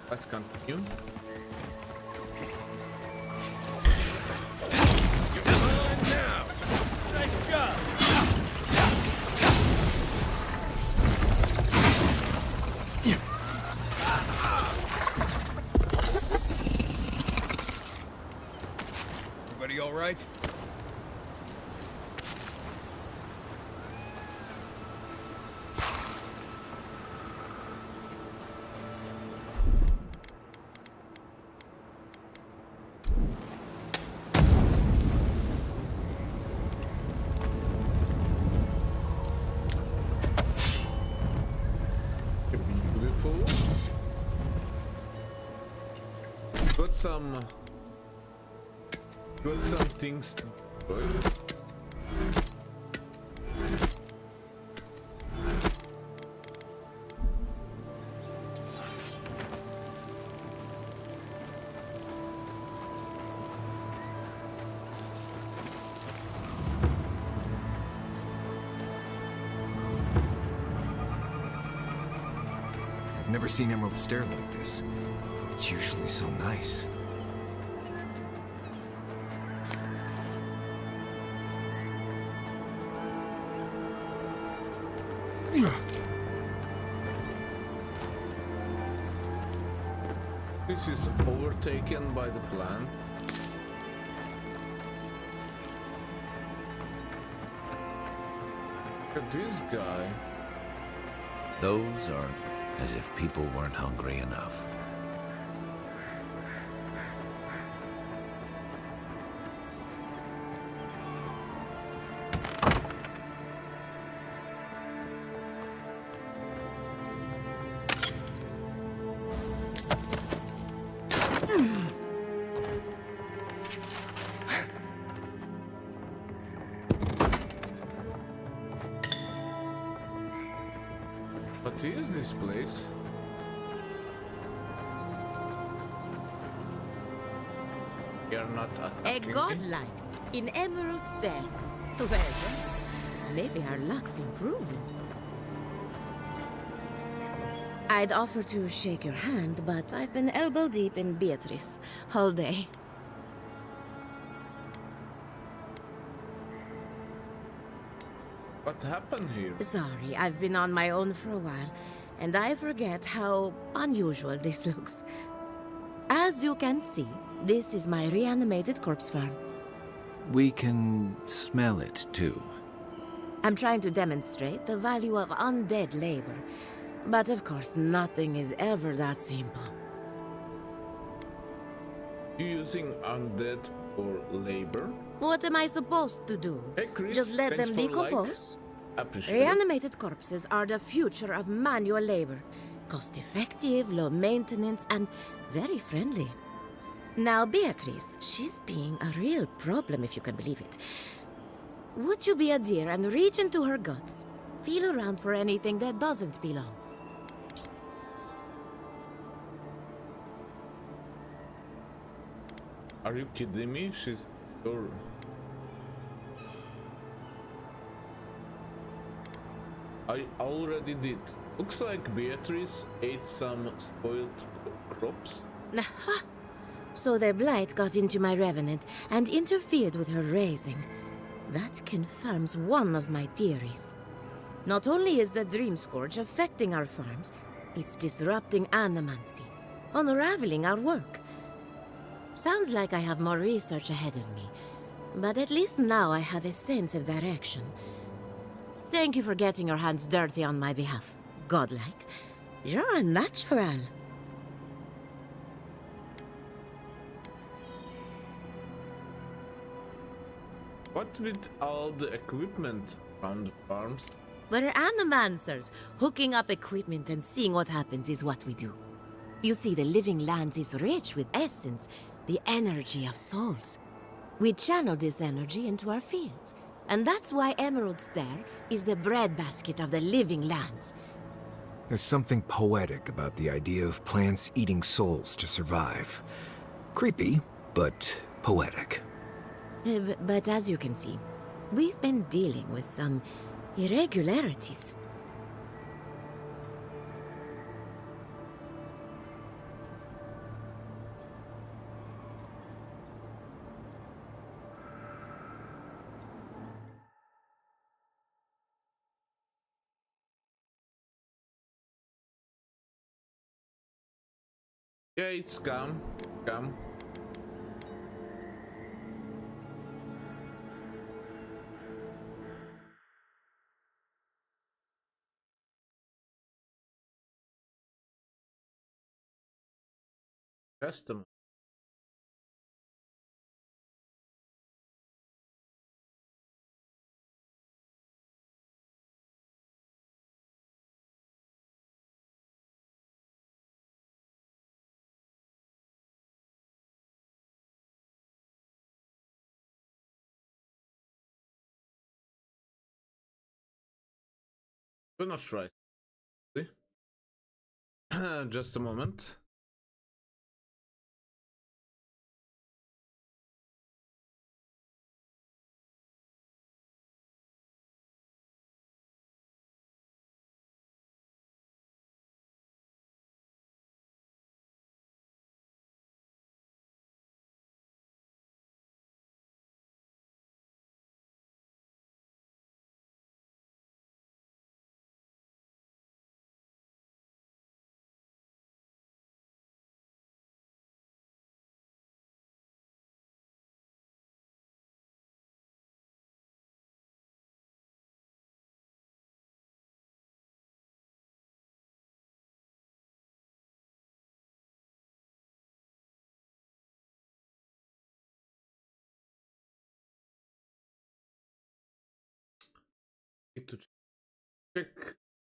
Let's continue. Nice job! Everybody all right? Beautiful. Got some things to destroy. I've never seen Emerald Stair like this. It's usually so nice. This is overtaken by the plant. Look at this guy. Those are as if people weren't hungry enough. What is this place? You're not A attacking me? godlike in Emerald Stair. Well, maybe our luck's improving. I'd offer to shake your hand, but I've been elbow deep in Beatrice all day. What happened here? Sorry, I've been on my own for a while, and I forget how unusual this looks. As you can see, this is my reanimated corpse farm. We can smell it, too. I'm trying to demonstrate the value of undead labor, but of course nothing is ever that simple. You using undead for labor? What am I supposed to do? Hey Chris, Just let thanks them for decompose? Appreciate it. Reanimated corpses are the future of manual labor. Cost-effective, low maintenance, and very friendly. Now, Beatrice, she's being a real problem, if you can believe it. Would you be a dear and reach into her guts? Feel around for anything that doesn't belong. Are you kidding me? She's your... I already did. Looks like Beatrice ate some spoiled crops. Aha! So their blight got into my revenant and interfered with her raising. That confirms one of my theories. Not only is the Dream Scourge affecting our farms, it's disrupting animancy, unraveling our work. Sounds like I have more research ahead of me, but at least now I have a sense of direction. Thank you for getting your hands dirty on my behalf, godlike. You're a natural. What with all the equipment around the farms? We're animancers. Hooking up equipment and seeing what happens is what we do. You see, the living lands is rich with essence, the energy of souls. We channel this energy into our fields. And that's why Emerald Stair is the breadbasket of the living lands. There's something poetic about the idea of plants eating souls to survive. Creepy, but poetic. But as you can see, we've been dealing with some irregularities. Yeah, it's calm. Calm. Custom. Do not try. Just a moment. Need to check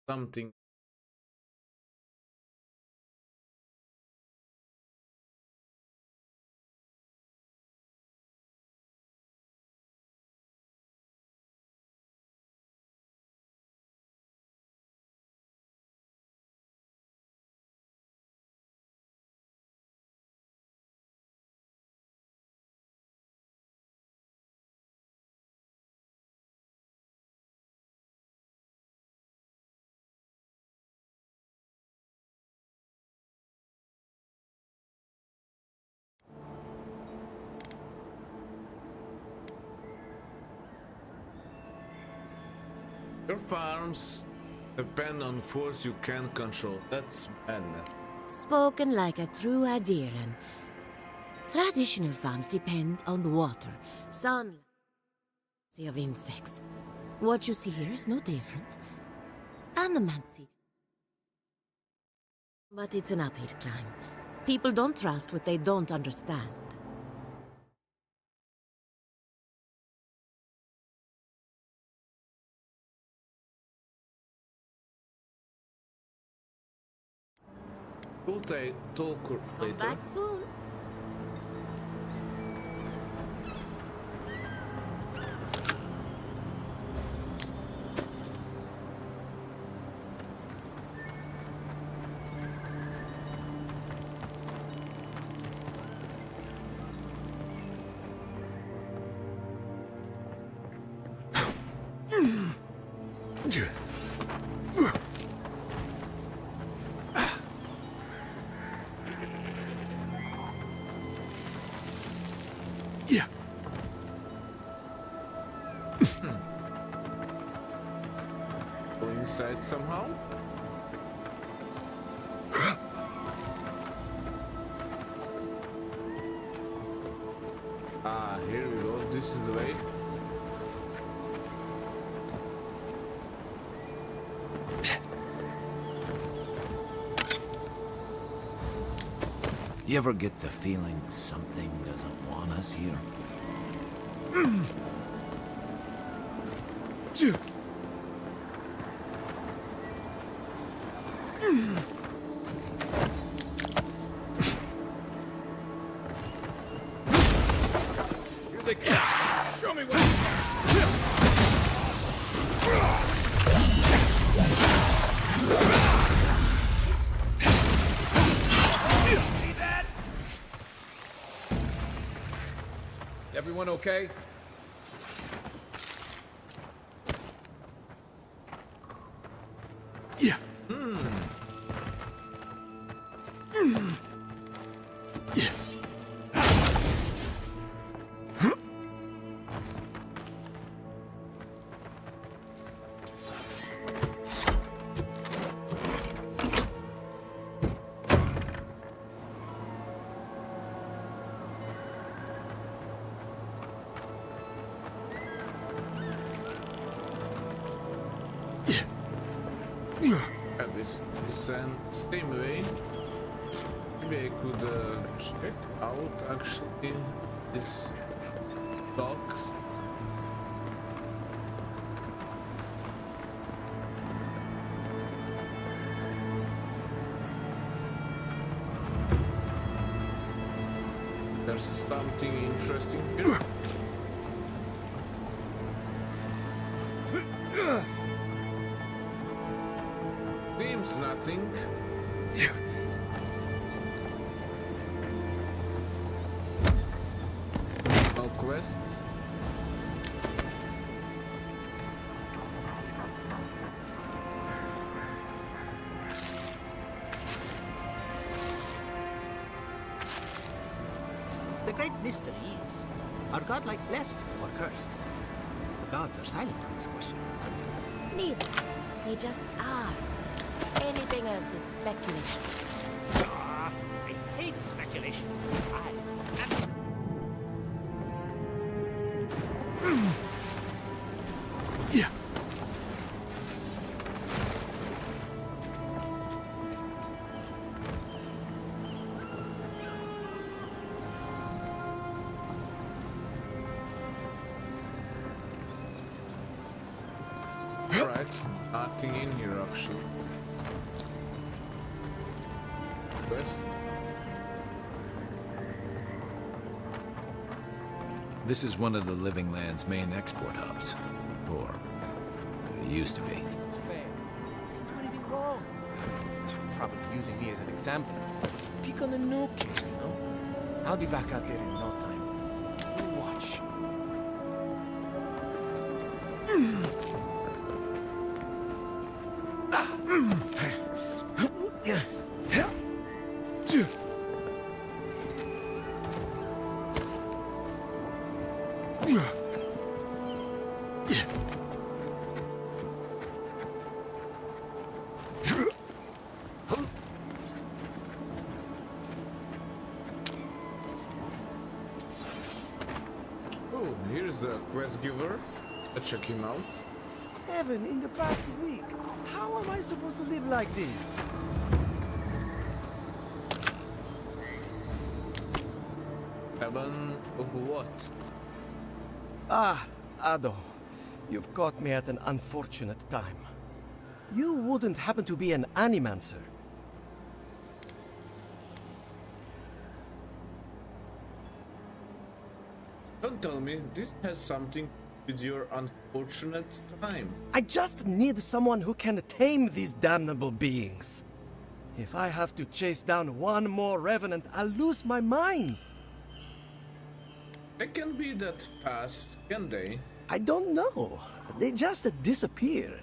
something. Your farms depend on force you can't control. That's madness. Spoken like a true Adiran. Traditional farms depend on water, sun, of insects. What you see here is no different. Animancy. But it's an uphill climb. People don't trust what they don't understand. We'll talk Come later. back soon. Go inside somehow. Ah, here we go. This is the way. You ever get the feeling something doesn't want us here? Here they come. Show me what. See that? Everyone okay? Yeah. Have this same way. Maybe I could check out actually these docks. There's something interesting here. Seems nothing. No quests. The great mystery is, are godlike blessed or cursed? The gods are silent on this question. Neither. They just are. Anything else is speculation. Ah, I hate speculation. That's... Alright, nothing in here actually. Quest. This is one of the Living Land's main export hubs. Or it used to be. It's fair. Do anything wrong. Probably using me as an example. Pick on the no case, you know? I'll be back out there in no time. You watch. Oh, here's the quest giver. Let's check him out. 7 in the past week. How am I supposed to live like this? Heaven of what? Ah, Ado. You've caught me at an unfortunate time. You wouldn't happen to be an animancer. Don't tell me this has something with your unfortunate time. I just need someone who can tame these damnable beings. If I have to chase down one more revenant, I'll lose my mind. They can be that fast, can they? I don't know. They just disappear.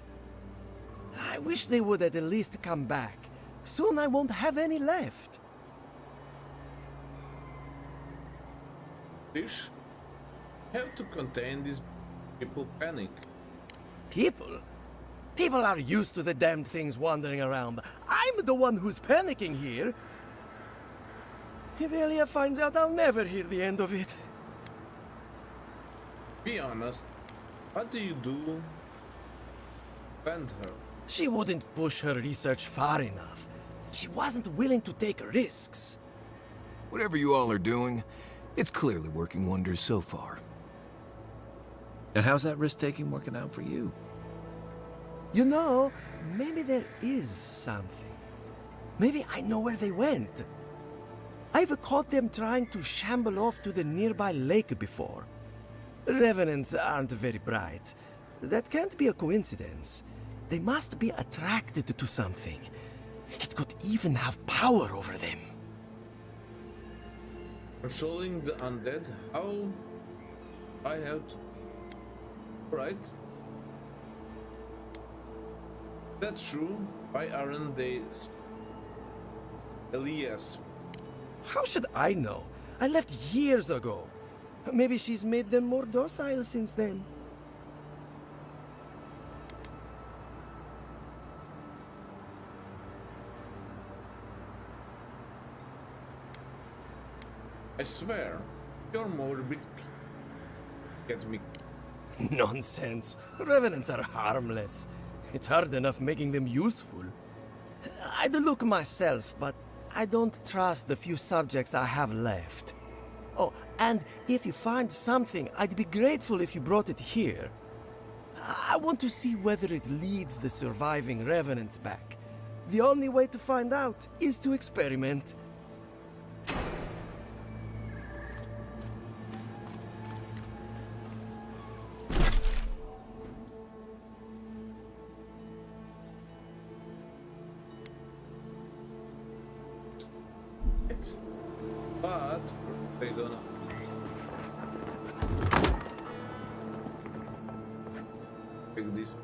I wish they would at least come back. Soon I won't have any left. Fish have to contain these people panic. People? People are used to the damned things wandering around. I'm the one who's panicking here. If Elia finds out, I'll never hear the end of it. Be honest, what do you do? Defend her. She wouldn't push her research far enough. She wasn't willing to take risks. Whatever you all are doing, it's clearly working wonders so far. And how's that risk-taking working out for you? You know, maybe there is something. Maybe I know where they went. I've caught them trying to shamble off to the nearby lake before. Revenants aren't very bright. That can't be a coincidence. They must be attracted to something. It could even have power over them. Controlling the undead? How? I have to... Right. That's true. Why aren't they... Elias? How should I know? I left years ago. Maybe she's made them more docile since then. I swear, you're morbid. Get me. Nonsense. Revenants are harmless. It's hard enough making them useful. I'd look myself, but I don't trust the few subjects I have left. Oh, and if you find something, I'd be grateful if you brought it here. I want to see whether it leads the surviving revenants back. The only way to find out is to experiment. But they're gonna take this.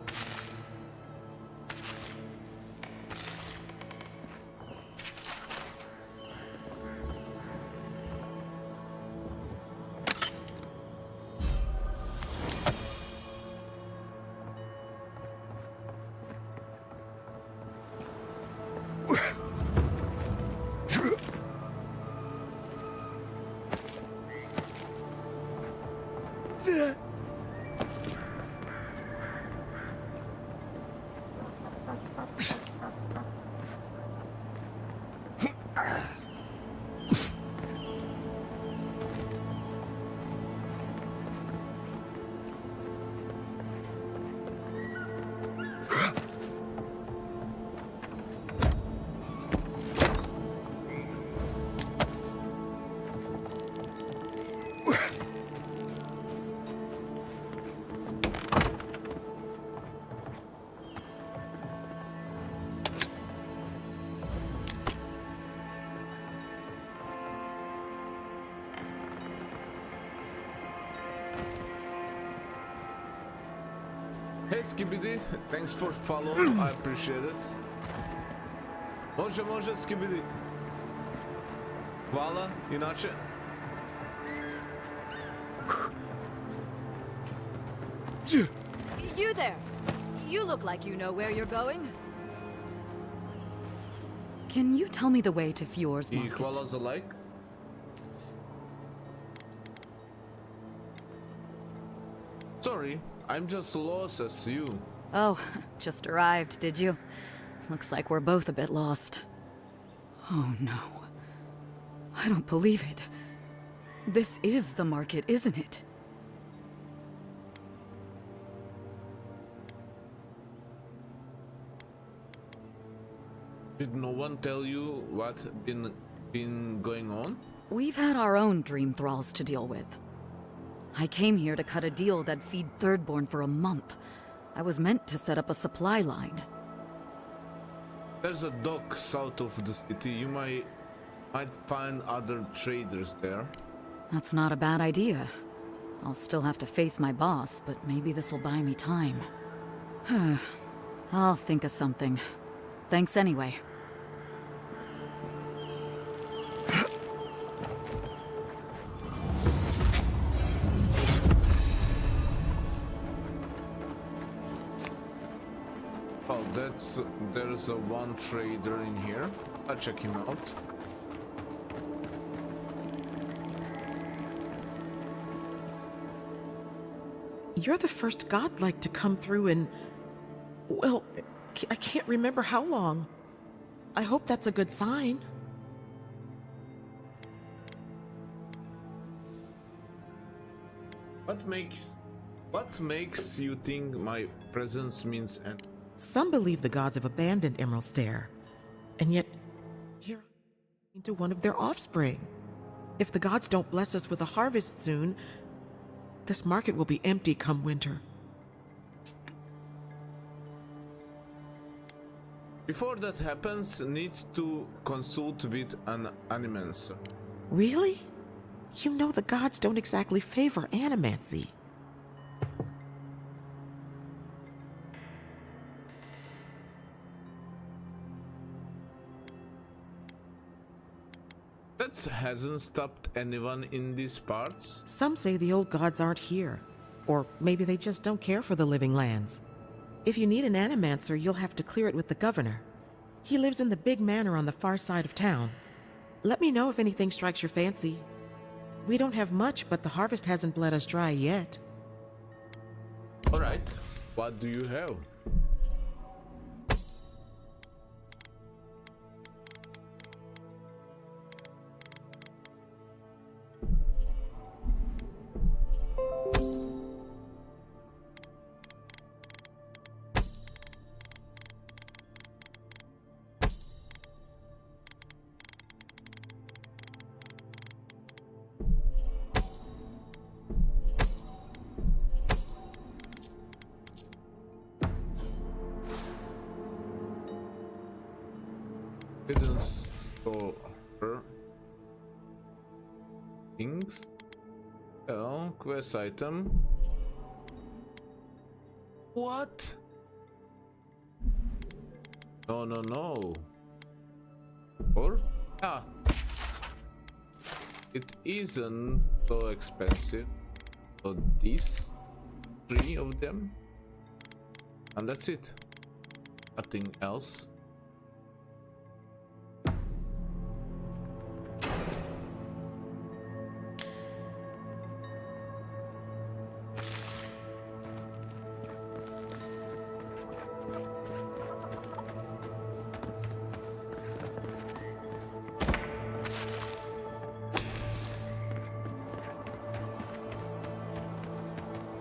Hey Skibidi, thanks for following, I appreciate it. Može Skibidi. Hvala, inače. You there! You look like you know where you're going. Can you tell me the way to Fjord's I market? hvala za like. Sorry, I'm just lost as you. Oh, just arrived, did you? Looks like we're both a bit lost. Oh no. I don't believe it. This is the market, isn't it? Did no one tell you what been going on? We've had our own dream thralls to deal with. I came here to cut a deal that'd feed Thirdborn for a month. I was meant to set up a supply line. There's a dock south of the city. You might find other traders there. That's not a bad idea. I'll still have to face my boss, but maybe this'll buy me time. I'll think of something. Thanks anyway. Oh, there's a one trader in here. I'll check him out. You're the first godlike to come through in... well, I can't remember how long. I hope that's a good sign. What makes you think my presence means anything? Some believe the gods have abandoned Emerald Stair, and yet here I'm into one of their offspring. If the gods don't bless us with a harvest soon, this market will be empty come winter. Before that happens, needs to consult with an animancer. Really? You know the gods don't exactly favor animancy. That hasn't stopped anyone in these parts. Some say the old gods aren't here, or maybe they just don't care for the living lands. If you need an animancer, you'll have to clear it with the governor. He lives in the big manor on the far side of town. Let me know if anything strikes your fancy. We don't have much, but the harvest hasn't bled us dry yet. Alright, what do you have? Hidden store things. Oh, quest item. What? No, no, no. Or? Ah. It isn't so expensive. So these 3 of them. And that's it. Nothing else.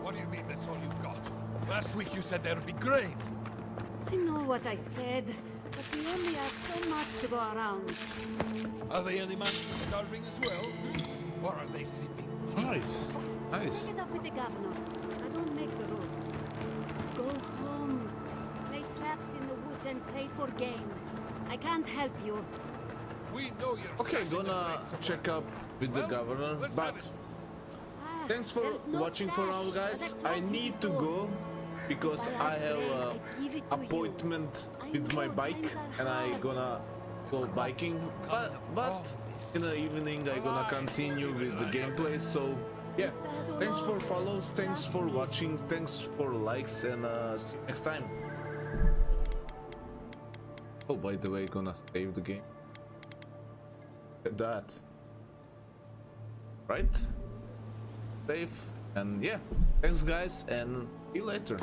What do you mean that's all you've got? Last week you said there would be grain. I know what I said, but we only have so much to go around. Are they only man starving as well? Or are they sipping tea? Nice. Nice. Take it up with the governor. I don't make the rules. Go home. Lay traps in the woods and pray for game. I can't help you. We know you're Okay, stashing the gonna grain somewhere. check up with the Well, governor, let's have but it. thanks for There's no watching for stash, now, guys. but I I told you need to before. go because If I like have grain, a I give it to you. appointment I with my know bike times are and I hard. gonna go biking, but in the evening I gonna continue with the gameplay. So yeah, It's bad all thanks for over. follows, thanks Trust for me. watching, thanks for likes, and see you next time. Oh, by the way, gonna save the game. That right? Save, and yeah, thanks guys, and see you later.